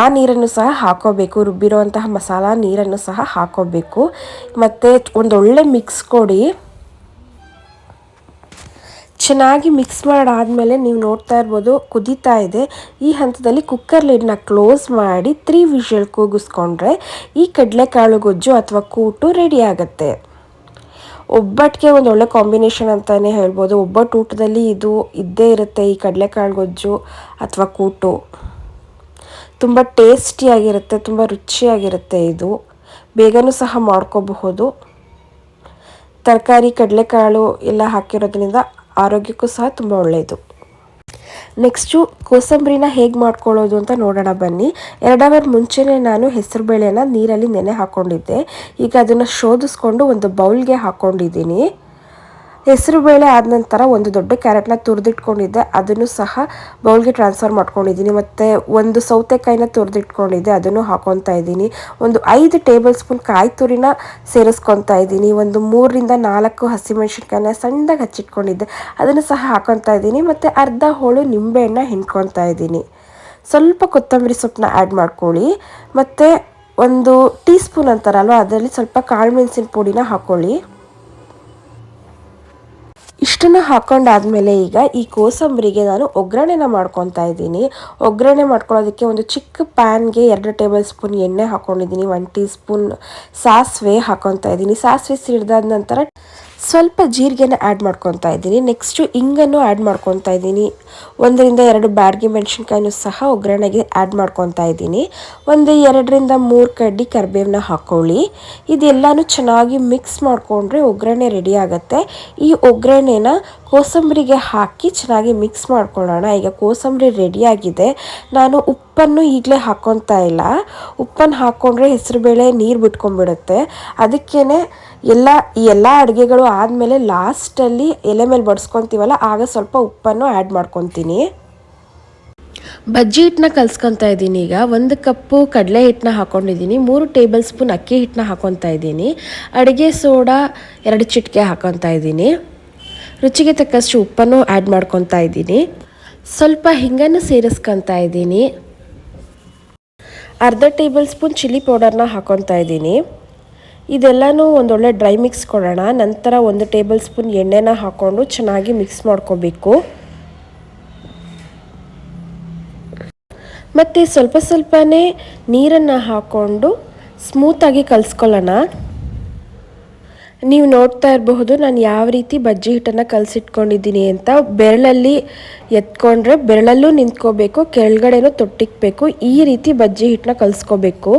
ಆ ನೀರನ್ನು ಸಹ ಹಾಕೋಬೇಕು. ರುಬ್ಬಿರೋಂತಹ ಮಸಾಲ ನೀರನ್ನು ಸಹ ಹಾಕೋಬೇಕು. ಮತ್ತು ಒಂದೊಳ್ಳೆ ಮಿಕ್ಸ್ ಕೊಡಿ. ಚೆನ್ನಾಗಿ ಮಿಕ್ಸ್ ಮಾಡಾದಮೇಲೆ ನೀವು ನೋಡ್ತಾ ಇರ್ಬೋದು ಕುದೀತಾ ಇದೆ. ಈ ಹಂತದಲ್ಲಿ ಕುಕ್ಕರ್ ಲಿಡ್ನ ಕ್ಲೋಸ್ ಮಾಡಿ 3 ವಿಷಲ್ ಕೂಗಿಸ್ಕೊಂಡ್ರೆ ಈ ಕಡಲೆಕಾಳು ಗೊಜ್ಜು ಅಥವಾ ಕೂಟು ರೆಡಿ ಆಗುತ್ತೆ. ಒಬ್ಬಟ್ಟಿಗೆ ಒಂದು ಒಳ್ಳೆ ಕಾಂಬಿನೇಷನ್ ಅಂತಲೇ ಹೇಳ್ಬೋದು. ಒಬ್ಬಟ್ಟು ಊಟದಲ್ಲಿ ಇದು ಇದ್ದೇ ಇರುತ್ತೆ, ಈ ಕಡಲೆಕಾಳು ಗೊಜ್ಜು ಅಥವಾ ಕೂಟು. ತುಂಬ ಟೇಸ್ಟಿಯಾಗಿರುತ್ತೆ, ತುಂಬ ರುಚಿಯಾಗಿರುತ್ತೆ. ಇದು ಬೇಗನೂ ಸಹ ಮಾಡ್ಕೋಬಹುದು. ತರಕಾರಿ ಕಡಲೆಕಾಳು ಎಲ್ಲ ಹಾಕಿರೋದ್ರಿಂದ ಆರೋಗ್ಯಕ್ಕೂ ಸಹ ತುಂಬ ಒಳ್ಳೆಯದು. ನೆಕ್ಸ್ಟು ಕೋಸಂಬರಿನ ಹೇಗೆ ಮಾಡ್ಕೊಳ್ಳೋದು ಅಂತ ನೋಡೋಣ ಬನ್ನಿ. 2 ಅವರ್ ಮುಂಚೆನೇ ನಾನು ಹೆಸರುಬೇಳೆನ ನೀರಲ್ಲಿ ನೆನೆ ಹಾಕ್ಕೊಂಡಿದ್ದೆ. ಈಗ ಅದನ್ನು ಶೋಧಿಸ್ಕೊಂಡು ಒಂದು ಬೌಲ್ಗೆ ಹಾಕ್ಕೊಂಡಿದ್ದೀನಿ. ಹೆಸರುಬೇಳೆ ಆದ ನಂತರ ಒಂದು ದೊಡ್ಡ ಕ್ಯಾರೆಟ್ನ ತುರಿದಿಟ್ಕೊಂಡಿದ್ದೆ, ಅದನ್ನು ಸಹ ಬೌಲ್ಗೆ ಟ್ರಾನ್ಸ್ಫರ್ ಮಾಡ್ಕೊಂಡಿದ್ದೀನಿ. ಮತ್ತು ಒಂದು ಸೌತೆಕಾಯಿನ ತುರಿದಿಟ್ಕೊಂಡಿದ್ದೆ, ಅದನ್ನು ಹಾಕ್ಕೊತಾ ಇದ್ದೀನಿ. ಒಂದು 5 ಟೇಬಲ್ ಸ್ಪೂನ್ ಕಾಯಿ ತುರಿನ ಸೇರಿಸ್ಕೊತಾ ಇದ್ದೀನಿ. ಒಂದು 3ರಿಂದ 4 ಹಸಿಮೆಣ್ಸಿನ್ಕಾಯಿನ ಸಣ್ಣದಾಗಿ ಹಚ್ಚಿಟ್ಕೊಂಡಿದ್ದೆ, ಅದನ್ನು ಸಹ ಹಾಕ್ಕೊತಾ ಇದ್ದೀನಿ. ಮತ್ತು ಅರ್ಧ ಹೋಳು ನಿಂಬೆಹಣ್ಣು ಹಿಂಡ್ಕೊತಾ ಇದ್ದೀನಿ. ಸ್ವಲ್ಪ ಕೊತ್ತಂಬರಿ ಸೊಪ್ಪನ್ನ ಆ್ಯಡ್ ಮಾಡ್ಕೊಳ್ಳಿ. ಮತ್ತು ಒಂದು ಟೀ ಸ್ಪೂನ್ ಅಂತಾರಲ್ವ, ಅದರಲ್ಲಿ ಸ್ವಲ್ಪ ಕಾಳು ಮೆಣಸಿನ ಪುಡಿನ ಹಾಕ್ಕೊಳ್ಳಿ. ಇಷ್ಟನ್ನು ಹಾಕ್ಕೊಂಡಾದ್ಮೇಲೆ ಈಗ ಈ ಕೋಸಂಬರಿಗೆ ನಾನು ಒಗ್ಗರಣೆನ ಮಾಡ್ಕೊತಾ ಇದ್ದೀನಿ. ಒಗ್ಗರಣೆ ಮಾಡ್ಕೊಳ್ಳೋದಕ್ಕೆ ಒಂದು ಚಿಕ್ಕ ಪ್ಯಾನ್ಗೆ 2 ಟೇಬಲ್ ಸ್ಪೂನ್ ಎಣ್ಣೆ ಹಾಕ್ಕೊಂಡಿದ್ದೀನಿ. 1 ಟೀ ಸ್ಪೂನ್ ಸಾಸಿವೆ ಹಾಕ್ಕೊತಾ ಇದ್ದೀನಿ. ಸಾಸಿವೆ ಸಿಡಿದಾದ ನಂತರ ಸ್ವಲ್ಪ ಜೀರಿಗೆನ ಆ್ಯಡ್ ಮಾಡ್ಕೊತಾ ಇದ್ದೀನಿ. ನೆಕ್ಸ್ಟು ಇಂಗನ್ನು ಆ್ಯಡ್ ಮಾಡ್ಕೊತಾ ಇದ್ದೀನಿ. 1ರಿಂದ 2 ಬ್ಯಾಡಗಿ ಮೆಣಸಿನ್ಕಾಯಿನೂ ಸಹ ಒಗ್ಗರಣೆಗೆ ಆ್ಯಡ್ ಮಾಡ್ಕೊತಾ ಇದ್ದೀನಿ. ಒಂದು 2ರಿಂದ 3 ಕಡ್ಡಿ ಕರಿಬೇವನ್ನ ಹಾಕ್ಕೊಳ್ಳಿ. ಇದೆಲ್ಲನೂ ಚೆನ್ನಾಗಿ ಮಿಕ್ಸ್ ಮಾಡಿಕೊಂಡ್ರೆ ಒಗ್ಗರಣೆ ರೆಡಿ ಆಗುತ್ತೆ. ಈ ಒಗ್ಗರಣೆನ ಕೋಸಂಬರಿಗೆ ಹಾಕಿ ಚೆನ್ನಾಗಿ ಮಿಕ್ಸ್ ಮಾಡ್ಕೊಳ್ಳೋಣ. ಈಗ ಕೋಸಂಬರಿ ರೆಡಿಯಾಗಿದೆ. ನಾನು ಉಪ್ಪನ್ನು ಈಗಲೇ ಹಾಕ್ಕೊತಾ ಇಲ್ಲ. ಉಪ್ಪನ್ನು ಹಾಕ್ಕೊಂಡ್ರೆ ಹೆಸರುಬೇಳೆ ನೀರು ಬಿಟ್ಕೊಂಡ್ಬಿಡುತ್ತೆ. ಅದಕ್ಕೇ ಎಲ್ಲ ಅಡುಗೆಗಳು ಆದಮೇಲೆ ಲಾಸ್ಟಲ್ಲಿ ಎಲೆ ಮೇಲೆ ಬಡಿಸ್ಕೊತೀವಲ್ಲ, ಆಗ ಸ್ವಲ್ಪ ಉಪ್ಪನ್ನು ಆ್ಯಡ್ ಮಾಡ್ಕೊತೀನಿ. ಬಜ್ಜಿ ಹಿಟ್ಟನ್ನ ಕಲಿಸ್ಕೊತಾ ಇದ್ದೀನಿ. ಈಗ 1 ಕಪ್ಪು ಕಡಲೆ ಹಿಟ್ಟನ್ನ ಹಾಕ್ಕೊಂಡಿದ್ದೀನಿ. 3 ಟೇಬಲ್ ಸ್ಪೂನ್ ಅಕ್ಕಿ ಹಿಟ್ಟನ್ನ ಹಾಕ್ಕೊತಾ ಇದ್ದೀನಿ. ಅಡುಗೆ ಸೋಡಾ 2 ಚಿಟಿಕೆ ಹಾಕ್ಕೊತಾ ಇದ್ದೀನಿ. ರುಚಿಗೆ ತಕ್ಕಷ್ಟು ಉಪ್ಪನ್ನು ಆ್ಯಡ್ ಮಾಡ್ಕೊತಾ ಇದ್ದೀನಿ. ಸ್ವಲ್ಪ ಹಿಂಗನ್ನು ಸೇರಿಸ್ಕೊತಾ ಇದ್ದೀನಿ. ಅರ್ಧ ಟೇಬಲ್ ಸ್ಪೂನ್ ಚಿಲ್ಲಿ ಪೌಡರ್ನ ಹಾಕ್ಕೊತಾ ಇದ್ದೀನಿ. ಇದೆಲ್ಲನೂ ಒಂದೊಳ್ಳೆ ಡ್ರೈ ಮಿಕ್ಸ್ ಕೊಡೋಣ. ನಂತರ 1 ಟೇಬಲ್ ಸ್ಪೂನ್ ಎಣ್ಣೆನ ಹಾಕ್ಕೊಂಡು ಚೆನ್ನಾಗಿ ಮಿಕ್ಸ್ ಮಾಡ್ಕೋಬೇಕು. ಮತ್ತು ಸ್ವಲ್ಪನೇ ನೀರನ್ನು ಹಾಕ್ಕೊಂಡು ಸ್ಮೂತಾಗಿ ಕಲಿಸ್ಕೊಳ್ಳೋಣ. ನೀವು ನೋಡ್ತಾ ಇರಬಹುದು ನಾನು ಯಾವ ರೀತಿ ಬಜ್ಜಿ ಹಿಟ್ಟನ್ನು ಕಲಸಿಟ್ಕೊಂಡಿದ್ದೀನಿ ಅಂತ. ಬೆರಳಲ್ಲಿ ಎತ್ಕೊಂಡ್ರೆ ಬೆರಳಲ್ಲೂ ನಿಂತ್ಕೋಬೇಕು, ಕೆಳಗಡೆನೂ ತೊಟ್ಟಿಕ್ಬೇಕು. ಈ ರೀತಿ ಬಜ್ಜಿ ಹಿಟ್ಟನ್ನ ಕಲಿಸ್ಕೋಬೇಕು.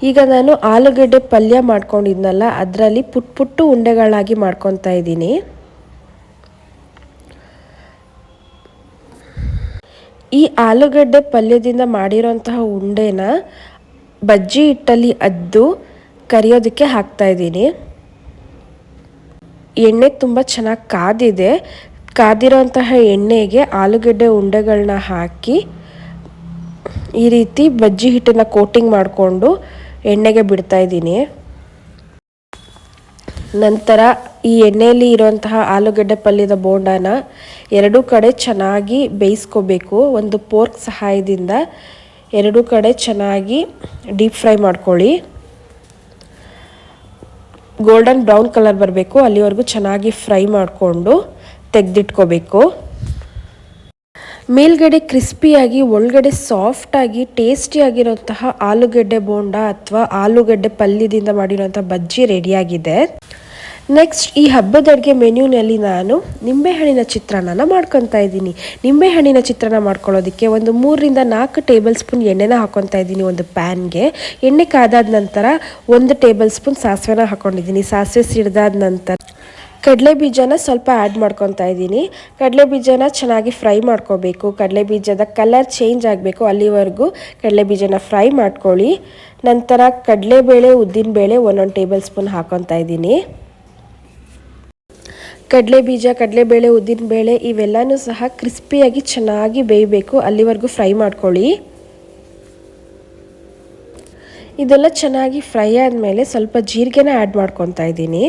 ಈಗ ನಾನು ಆಲೂಗಡ್ಡೆ ಪಲ್ಯ ಮಾಡ್ಕೊಂಡಿದ್ನಲ್ಲ, ಅದರಲ್ಲಿ ಪುಟ್ಟು ಉಂಡೆಗಳಾಗಿ ಮಾಡ್ಕೊತಾ ಇದ್ದೀನಿ. ಈ ಆಲೂಗಡ್ಡೆ ಪಲ್ಯದಿಂದ ಮಾಡಿರೋಂತಹ ಉಂಡೆನ ಬಜ್ಜಿ ಹಿಟ್ಟಲ್ಲಿ ಅದ್ದು ಕರಿಯೋದಕ್ಕೆ ಹಾಕ್ತಾ ಇದ್ದೀನಿ. ಎಣ್ಣೆ ತುಂಬ ಚೆನ್ನಾಗಿ ಕಾದಿದೆ. ಕಾದಿರೋಂತಹ ಎಣ್ಣೆಗೆ ಆಲೂಗಡ್ಡೆ ಉಂಡೆಗಳನ್ನ ಹಾಕಿ ಈ ರೀತಿ ಬಜ್ಜಿ ಹಿಟ್ಟನ್ನು ಕೋಟಿಂಗ್ ಮಾಡಿಕೊಂಡು ಎಣ್ಣೆಗೆ ಬಿಡ್ತಾ ಇದ್ದೀನಿ. ನಂತರ ಈ ಎಣ್ಣೆಯಲ್ಲಿ ಇರುವಂತಹ ಆಲೂಗಡ್ಡೆ ಪಲ್ಯದ ಬೋಂಡಾನ 2 ಕಡೆ ಚೆನ್ನಾಗಿ ಬೇಯಿಸ್ಕೋಬೇಕು. ಒಂದು ಫೋರ್ಕ್ ಸಹಾಯದಿಂದ 2 ಕಡೆ ಚೆನ್ನಾಗಿ ಡೀಪ್ ಫ್ರೈ ಮಾಡ್ಕೊಳ್ಳಿ. ಗೋಲ್ಡನ್ ಬ್ರೌನ್ ಕಲರ್ ಬರಬೇಕು, ಅಲ್ಲಿವರೆಗೂ ಚೆನ್ನಾಗಿ ಫ್ರೈ ಮಾಡಿಕೊಂಡು ತೆಗೆದಿಟ್ಕೋಬೇಕು. ಮೇಲ್ಗಡೆ ಕ್ರಿಸ್ಪಿಯಾಗಿ ಒಳಗಡೆ ಸಾಫ್ಟಾಗಿ ಟೇಸ್ಟಿಯಾಗಿರೋಂತಹ ಆಲೂಗಡ್ಡೆ ಬೋಂಡ ಅಥವಾ ಆಲೂಗಡ್ಡೆ ಪಲ್ಯದಿಂದ ಮಾಡಿರೋಂಥ ಬಜ್ಜಿ ರೆಡಿಯಾಗಿದೆ. ನೆಕ್ಸ್ಟ್ ಈ ಹಬ್ಬದ ಅಡುಗೆ ಮೆನ್ಯೂನಲ್ಲಿ ನಾನು ನಿಂಬೆಹಣ್ಣಿನ ಚಿತ್ರಾನ್ನ ಮಾಡ್ಕೊತಾ ಇದ್ದೀನಿ. ನಿಂಬೆಹಣ್ಣಿನ ಚಿತ್ರಾನ್ನ ಮಾಡ್ಕೊಳ್ಳೋದಕ್ಕೆ ಒಂದು 3ರಿಂದ 4 ಟೇಬಲ್ ಸ್ಪೂನ್ ಎಣ್ಣೆನ ಹಾಕ್ಕೊತಾ ಇದ್ದೀನಿ ಒಂದು ಪ್ಯಾನ್ಗೆ. ಎಣ್ಣೆ ಕಾದಾದ ನಂತರ 1 ಟೇಬಲ್ ಸ್ಪೂನ್ ಸಾಸಿವೆನ ಹಾಕ್ಕೊಂಡಿದ್ದೀನಿ. ಸಾಸಿವೆ ಸಿಡಿದಾದ ನಂತರ ಕಡಲೆ ಬೀಜನ ಸ್ವಲ್ಪ ಆ್ಯಡ್ ಮಾಡ್ಕೊತಾ ಇದ್ದೀನಿ. ಕಡಲೆ ಬೀಜನ ಚೆನ್ನಾಗಿ ಫ್ರೈ ಮಾಡ್ಕೋಬೇಕು. ಕಡಲೆ ಬೀಜದ ಕಲರ್ ಚೇಂಜ್ ಆಗಬೇಕು, ಅಲ್ಲಿವರೆಗೂ ಕಡಲೆ ಬೀಜನ ಫ್ರೈ ಮಾಡ್ಕೊಳ್ಳಿ. ನಂತರ ಕಡಲೆಬೇಳೆ ಉದ್ದಿನಬೇಳೆ 1 ಟೇಬಲ್ ಸ್ಪೂನ್ ಹಾಕ್ಕೊತಾ ಇದ್ದೀನಿ. ಕಡಲೆ ಬೀಜ, ಕಡಲೆಬೇಳೆ, ಉದ್ದಿನಬೇಳೆ ಇವೆಲ್ಲನೂ ಸಹ ಕ್ರಿಸ್ಪಿಯಾಗಿ ಚೆನ್ನಾಗಿ ಬೇಯಬೇಕು, ಅಲ್ಲಿವರೆಗೂ ಫ್ರೈ ಮಾಡ್ಕೊಳ್ಳಿ. ಇದೆಲ್ಲ ಚೆನ್ನಾಗಿ ಫ್ರೈ ಆದಮೇಲೆ ಸ್ವಲ್ಪ ಜೀರಿಗೆನ ಆ್ಯಡ್ ಮಾಡ್ಕೊತಾ ಇದ್ದೀನಿ.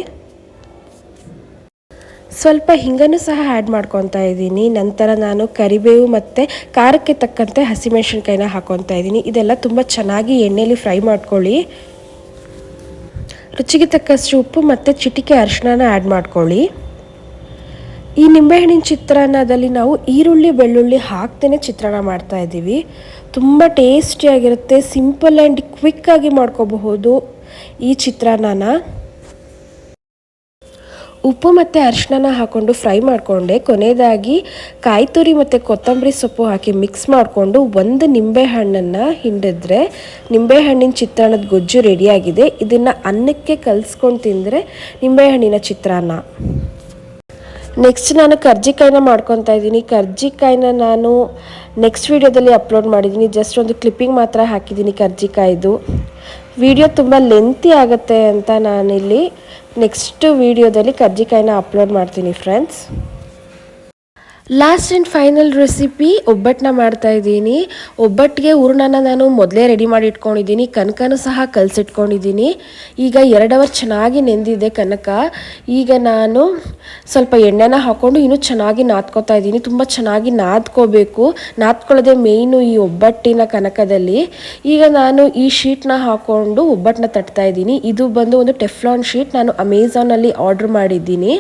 ಸ್ವಲ್ಪ ಹಿಂಗನ್ನು ಸಹ ಆ್ಯಡ್ ಮಾಡ್ಕೊತಾ ಇದ್ದೀನಿ. ನಂತರ ನಾನು ಕರಿಬೇವು ಮತ್ತು ಖಾರಕ್ಕೆ ತಕ್ಕಂತೆ ಹಸಿಮೆಣಸಿನ್ಕಾಯಿನ ಹಾಕ್ಕೊತಾ ಇದ್ದೀನಿ. ಇದೆಲ್ಲ ತುಂಬ ಚೆನ್ನಾಗಿ ಎಣ್ಣೆಯಲ್ಲಿ ಫ್ರೈ ಮಾಡ್ಕೊಳ್ಳಿ. ರುಚಿಗೆ ತಕ್ಕಷ್ಟು ಉಪ್ಪು ಮತ್ತು ಚಿಟಿಕೆ ಅರಿಶಿನ ಆ್ಯಡ್ ಮಾಡ್ಕೊಳ್ಳಿ. ಈ ನಿಂಬೆಹಣ್ಣಿನ ಚಿತ್ರಾನ್ನದಲ್ಲಿ ನಾವು ಈರುಳ್ಳಿ ಬೆಳ್ಳುಳ್ಳಿ ಹಾಕ್ತೇನೆ ಚಿತ್ರಾನ್ನ ಮಾಡ್ತಾ ಇದ್ದೀವಿ. ತುಂಬ ಟೇಸ್ಟಿಯಾಗಿರುತ್ತೆ, ಸಿಂಪಲ್ ಆ್ಯಂಡ್ ಕ್ವಿಕ್ಕಾಗಿ ಮಾಡ್ಕೋಬಹುದು ಈ ಚಿತ್ರಾನ್ನನ. ಉಪ್ಪು ಮತ್ತು ಅರಿಶಿನ ಹಾಕ್ಕೊಂಡು ಫ್ರೈ ಮಾಡಿಕೊಂಡೆ. ಕೊನೆಯದಾಗಿ ಕಾಯಿ ತುರಿ ಮತ್ತು ಕೊತ್ತಂಬರಿ ಸೊಪ್ಪು ಹಾಕಿ ಮಿಕ್ಸ್ ಮಾಡಿಕೊಂಡು ಒಂದು ನಿಂಬೆಹಣ್ಣನ್ನು ಹಿಂಡಿದ್ರೆ ನಿಂಬೆಹಣ್ಣಿನ ಚಿತ್ರಾನ್ನದ ಗೊಜ್ಜು ರೆಡಿಯಾಗಿದೆ. ಇದನ್ನು ಅನ್ನಕ್ಕೆ ಕಲಿಸ್ಕೊಂಡು ತಿಂದರೆ ನಿಂಬೆಹಣ್ಣಿನ ಚಿತ್ರಾನ್ನ. ನೆಕ್ಸ್ಟ್ ನಾನು ಕರ್ಜಿಕಾಯಿನ ಮಾಡ್ಕೊತಾ ಇದ್ದೀನಿ. ಕರ್ಜಿಕಾಯಿನ ನಾನು ನೆಕ್ಸ್ಟ್ ವೀಡಿಯೋದಲ್ಲಿ ಅಪ್ಲೋಡ್ ಮಾಡಿದ್ದೀನಿ. ಜಸ್ಟ್ ಒಂದು ಕ್ಲಿಪ್ಪಿಂಗ್ ಮಾತ್ರ ಹಾಕಿದ್ದೀನಿ ಕರ್ಜಿಕಾಯ್ದು. ವಿಡಿಯೋ ತುಂಬ ಲೆಂತಿ ಆಗುತ್ತೆ ಅಂತ ನಾನಿಲ್ಲಿ ನೆಕ್ಸ್ಟ್ ವೀಡಿಯೋದಲ್ಲಿ ಕರ್ಜಿಕಾಯಿನ ಅಪ್ಲೋಡ್ ಮಾಡ್ತೀನಿ friends. Last and final recipe ಒಬ್ಬಟ್ಟನ್ನ ಮಾಡ್ತಾ ಇದ್ದೀನಿ. ಒಬ್ಬಟ್ಟಿಗೆ ಹೂರಣನ ನಾನು ಮೊದಲೇ ರೆಡಿ ಮಾಡಿ ಇಟ್ಕೊಂಡಿದ್ದೀನಿ. ಕನಕನೂ ಸಹ ಕಲಸಿಟ್ಕೊಂಡಿದ್ದೀನಿ. ಈಗ 2 ಅವರ್ ಚೆನ್ನಾಗಿ ನೆಂದಿದೆ ಕನಕ. ಈಗ ನಾನು ಸ್ವಲ್ಪ ಎಣ್ಣೆನ ಹಾಕ್ಕೊಂಡು ಇನ್ನೂ ಚೆನ್ನಾಗಿ ನಾದ್ಕೋತಾ ಇದ್ದೀನಿ. ತುಂಬ ಚೆನ್ನಾಗಿ ನಾದ್ಕೋಬೇಕು. ನಾದ್ಕೊಳ್ಳೋದೇ ಮೇಯ್ನು ಈ ಒಬ್ಬಟ್ಟಿನ ಕನಕದಲ್ಲಿ. ಈಗ ನಾನು ಈ ಶೀಟ್ನ ಹಾಕ್ಕೊಂಡು ಒಬ್ಬಟ್ಟನ್ನ ತಟ್ತಾ ಇದ್ದೀನಿ. ಇದು ಬಂದು ಒಂದು ಟೆಫ್ಲಾನ್ ಶೀಟ್. ನಾನು ಅಮೆಝಾನಲ್ಲಿ ಆರ್ಡ್ರ್ ಮಾಡಿದ್ದೀನಿ.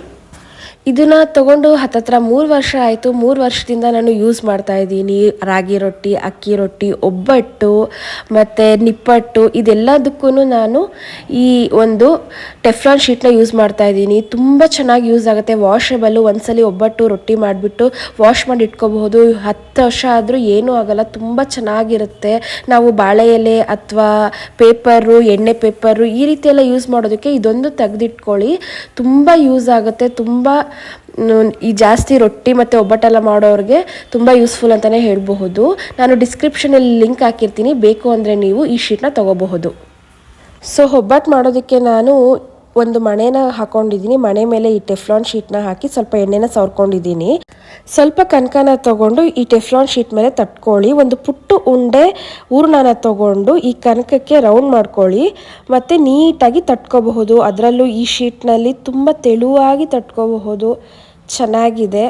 ಇದನ್ನು ತೊಗೊಂಡು ಹತ್ತತ್ರ 3 ವರ್ಷ ಆಯಿತು. 3 ವರ್ಷದಿಂದ ನಾನು ಯೂಸ್ ಮಾಡ್ತಾ ಇದ್ದೀನಿ. ರಾಗಿ ರೊಟ್ಟಿ, ಅಕ್ಕಿ ರೊಟ್ಟಿ, ಒಬ್ಬಟ್ಟು ಮತ್ತು ನಿಪ್ಪಟ್ಟು ಇದೆಲ್ಲದಕ್ಕೂ ನಾನು ಈ ಒಂದು ಟೆಫ್ಲಾನ್ ಶೀಟ್ನ ಯೂಸ್ ಮಾಡ್ತಾ ಇದ್ದೀನಿ. ತುಂಬ ಚೆನ್ನಾಗಿ ಯೂಸ್ ಆಗುತ್ತೆ. ವಾಷೇಬಲ್ಲು. ಒಂದ್ಸಲಿ ಒಬ್ಬಟ್ಟು ರೊಟ್ಟಿ ಮಾಡಿಬಿಟ್ಟು ವಾಶ್ ಮಾಡಿ ಇಟ್ಕೋಬಹುದು. 10 ವರ್ಷ ಆದರೂ ಏನೂ ಆಗೋಲ್ಲ. ತುಂಬ ಚೆನ್ನಾಗಿರುತ್ತೆ. ನಾವು ಬಾಳೆ ಎಲೆ ಅಥವಾ ಪೇಪರು, ಎಣ್ಣೆ ಪೇಪರು ಈ ರೀತಿ ಎಲ್ಲ ಯೂಸ್ ಮಾಡೋದಕ್ಕೆ ಇದೊಂದು ತೆಗೆದಿಟ್ಕೊಳ್ಳಿ. ತುಂಬ ಯೂಸ್ ಆಗುತ್ತೆ. ತುಂಬ ಈ ಜಾಸ್ತಿ ರೊಟ್ಟಿ ಮತ್ತು ಒಬ್ಬಟ್ಟೆಲ್ಲ ಮಾಡೋರಿಗೆ ತುಂಬ ಯೂಸ್ಫುಲ್ ಅಂತಲೇ ಹೇಳಬಹುದು. ನಾನು ಡಿಸ್ಕ್ರಿಪ್ಷನಲ್ಲಿ ಲಿಂಕ್ ಹಾಕಿರ್ತೀನಿ. ಬೇಕು ಅಂದರೆ ನೀವು ಈ ಶೀಟ್ನ ತೊಗೋಬಹುದು. ಸೊ ಒಬ್ಬಟ್ಟು ಮಾಡೋದಕ್ಕೆ ನಾನು ಒಂದು ಮಣೆನ ಹಾಕ್ಕೊಂಡಿದ್ದೀನಿ. ಮಣೆ ಮೇಲೆ ಈ ಟೆಫ್ಲಾನ್ ಶೀಟ್ನ ಹಾಕಿ ಸ್ವಲ್ಪ ಎಣ್ಣೆನ ಸವರ್ಕೊಂಡಿದ್ದೀನಿ. ಸ್ವಲ್ಪ ಕನಕನ ತೊಗೊಂಡು ಈ ಟೆಫ್ಲಾನ್ ಶೀಟ್ ಮೇಲೆ ತಟ್ಕೊಳ್ಳಿ. ಒಂದು ಪುಟ್ಟು ಉಂಡೆ ಹೂರಣನ ತೊಗೊಂಡು ಈ ಕನಕಕ್ಕೆ ರೌಂಡ್ ಮಾಡ್ಕೊಳ್ಳಿ ಮತ್ತು ನೀಟಾಗಿ ತಟ್ಕೋಬಹುದು. ಅದರಲ್ಲೂ ಈ ಶೀಟ್ನಲ್ಲಿ ತುಂಬ ತೆಳುವಾಗಿ ತಟ್ಕೋಬಹುದು. ಚೆನ್ನಾಗಿದೆ.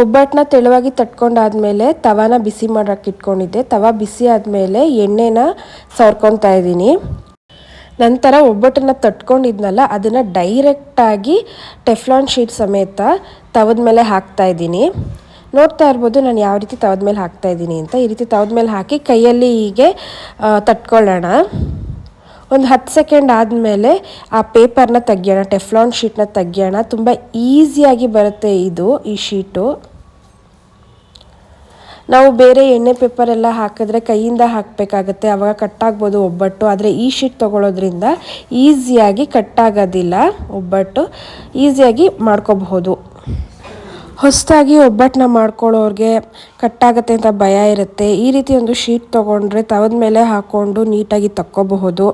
ಒಬ್ಬಟ್ಟನ್ನ ತೆಳುವಾಗಿ ತಟ್ಕೊಂಡಾದ್ಮೇಲೆ ತವಾನ ಬಿಸಿ ಮಾಡೋಕ್ಕೆ ಇಟ್ಕೊಂಡಿದ್ದೆ. ತವಾ ಬಿಸಿ ಆದಮೇಲೆ ಎಣ್ಣೆನ ಸವರ್ಕೊತಾ ಇದ್ದೀನಿ. ನಂತರ ಒಬ್ಬಟ್ಟನ್ನು ತಟ್ಕೊಂಡಿದ್ನಲ್ಲ ಅದನ್ನು ಡೈರೆಕ್ಟಾಗಿ ಟೆಫ್ಲಾನ್ ಶೀಟ್ ಸಮೇತ ತವದ ಮೇಲೆ ಹಾಕ್ತಾ ಇದ್ದೀನಿ. ನೋಡ್ತಾ ಇರ್ಬೋದು ನಾನು ಯಾವ ರೀತಿ ತವದ ಮೇಲೆ ಹಾಕ್ತಾ ಇದ್ದೀನಿ ಅಂತ. ಈ ರೀತಿ ತವದ ಮೇಲೆ ಹಾಕಿ ಕೈಯಲ್ಲಿ ಹೀಗೆ ತಟ್ಕೊಳ್ಳೋಣ. ಒಂದು 10 ಸೆಕೆಂಡ್ ಆದಮೇಲೆ ಆ ಪೇಪರ್ನ ತೆಗಿಯೋಣ, ಟೆಫ್ಲಾನ್ ಶೀಟ್ನ ತೆಗಿಯೋಣ. ತುಂಬ ಈಸಿಯಾಗಿ ಬರುತ್ತೆ ಈ ಶೀಟು. ನಾವು ಬೇರೆ ಎಣ್ಣೆ ಪೇಪರ್ ಎಲ್ಲ ಹಾಕಿದ್ರೆ ಕೈಯಿಂದ ಹಾಕಬೇಕಾಗತ್ತೆ, ಆವಾಗ ಕಟ್ಟಾಗ್ಬೋದು ಒಬ್ಬಟ್ಟು. ಆದರೆ ಈ ಶೀಟ್ ತೊಗೊಳೋದ್ರಿಂದ ಈಸಿಯಾಗಿ ಕಟ್ಟಾಗೋದಿಲ್ಲ. ಒಬ್ಬಟ್ಟು ಈಸಿಯಾಗಿ ಮಾಡ್ಕೋಬಹುದು. ಹೊಸದಾಗಿ ಒಬ್ಬಟ್ಟನ್ನ ಮಾಡ್ಕೊಳ್ಳೋರಿಗೆ ಕಟ್ಟಾಗತ್ತೆ ಅಂತ ಭಯ ಇರುತ್ತೆ. ಈ ರೀತಿ ಒಂದು ಶೀಟ್ ತೊಗೊಂಡ್ರೆ ತವದ ಮೇಲೆ ಹಾಕ್ಕೊಂಡು ನೀಟಾಗಿ ತಕ್ಕೋಬಹುದು.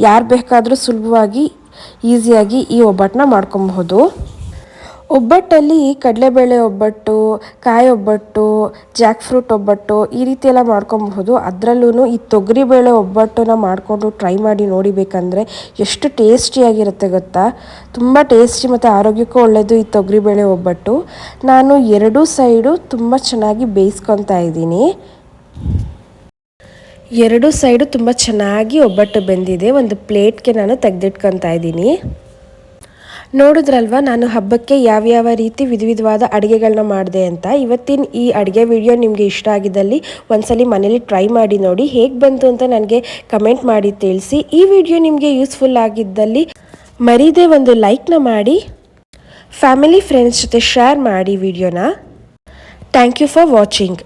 ಯಾರು ಬೇಕಾದರೂ ಸುಲಭವಾಗಿ ಈಸಿಯಾಗಿ ಈ ಒಬ್ಬಟ್ಟನ್ನ ಮಾಡ್ಕೊಬಹುದು. ಒಬ್ಬಟ್ಟಲ್ಲಿ ಕಡಲೆಬೇಳೆ ಒಬ್ಬಟ್ಟು, ಕಾಯಿ ಒಬ್ಬಟ್ಟು, ಜಾಕ್ ಫ್ರೂಟ್ ಒಬ್ಬಟ್ಟು ಈ ರೀತಿ ಎಲ್ಲ ಮಾಡ್ಕೊಬಹುದು. ಅದರಲ್ಲೂ ಈ ತೊಗರಿಬೇಳೆ ಒಬ್ಬಟ್ಟನ್ನ ಮಾಡಿಕೊಂಡು ಟ್ರೈ ಮಾಡಿ ನೋಡಿಬೇಕಂದ್ರೆ ಎಷ್ಟು ಟೇಸ್ಟಿಯಾಗಿರುತ್ತೆ ಗೊತ್ತಾ. ತುಂಬ ಟೇಸ್ಟಿ ಮತ್ತು ಆರೋಗ್ಯಕ್ಕೂ ಒಳ್ಳೆಯದು ಈ ತೊಗರಿಬೇಳೆ ಒಬ್ಬಟ್ಟು. ನಾನು 2 ಸೈಡು ತುಂಬ ಚೆನ್ನಾಗಿ ಬೇಯಿಸ್ಕೊತಾ ಇದ್ದೀನಿ. 2 ಸೈಡು ತುಂಬ ಚೆನ್ನಾಗಿ ಒಬ್ಬಟ್ಟು ಬೆಂದಿದೆ. ಒಂದು ಪ್ಲೇಟ್ಗೆ ನಾನು ತೆಗೆದಿಟ್ಕೊತಾ ಇದ್ದೀನಿ. ನೋಡಿದ್ರಲ್ವ ನಾನು ಹಬ್ಬಕ್ಕೆ ಯಾವ್ಯಾವ ರೀತಿ ವಿಧವಾದ ಅಡುಗೆಗಳನ್ನ ಮಾಡಿದೆ ಅಂತ. ಇವತ್ತಿನ ಈ ಅಡುಗೆ ವಿಡಿಯೋ ನಿಮಗೆ ಇಷ್ಟ ಆಗಿದ್ದಲ್ಲಿ ಒಂದ್ಸಲಿ ಮನೇಲಿ ಟ್ರೈ ಮಾಡಿ ನೋಡಿ. ಹೇಗೆ ಬಂತು ಅಂತ ನನಗೆ ಕಮೆಂಟ್ ಮಾಡಿ ತಿಳಿಸಿ. ಈ ವಿಡಿಯೋ ನಿಮಗೆ ಯೂಸ್ಫುಲ್ ಆಗಿದ್ದಲ್ಲಿ ಮರೀದೆ ಒಂದು ಲೈಕ್ನ ಮಾಡಿ, ಫ್ಯಾಮಿಲಿ ಫ್ರೆಂಡ್ಸ್ ಜೊತೆ ಶೇರ್ ಮಾಡಿ ವಿಡಿಯೋನ. Thank you for watching.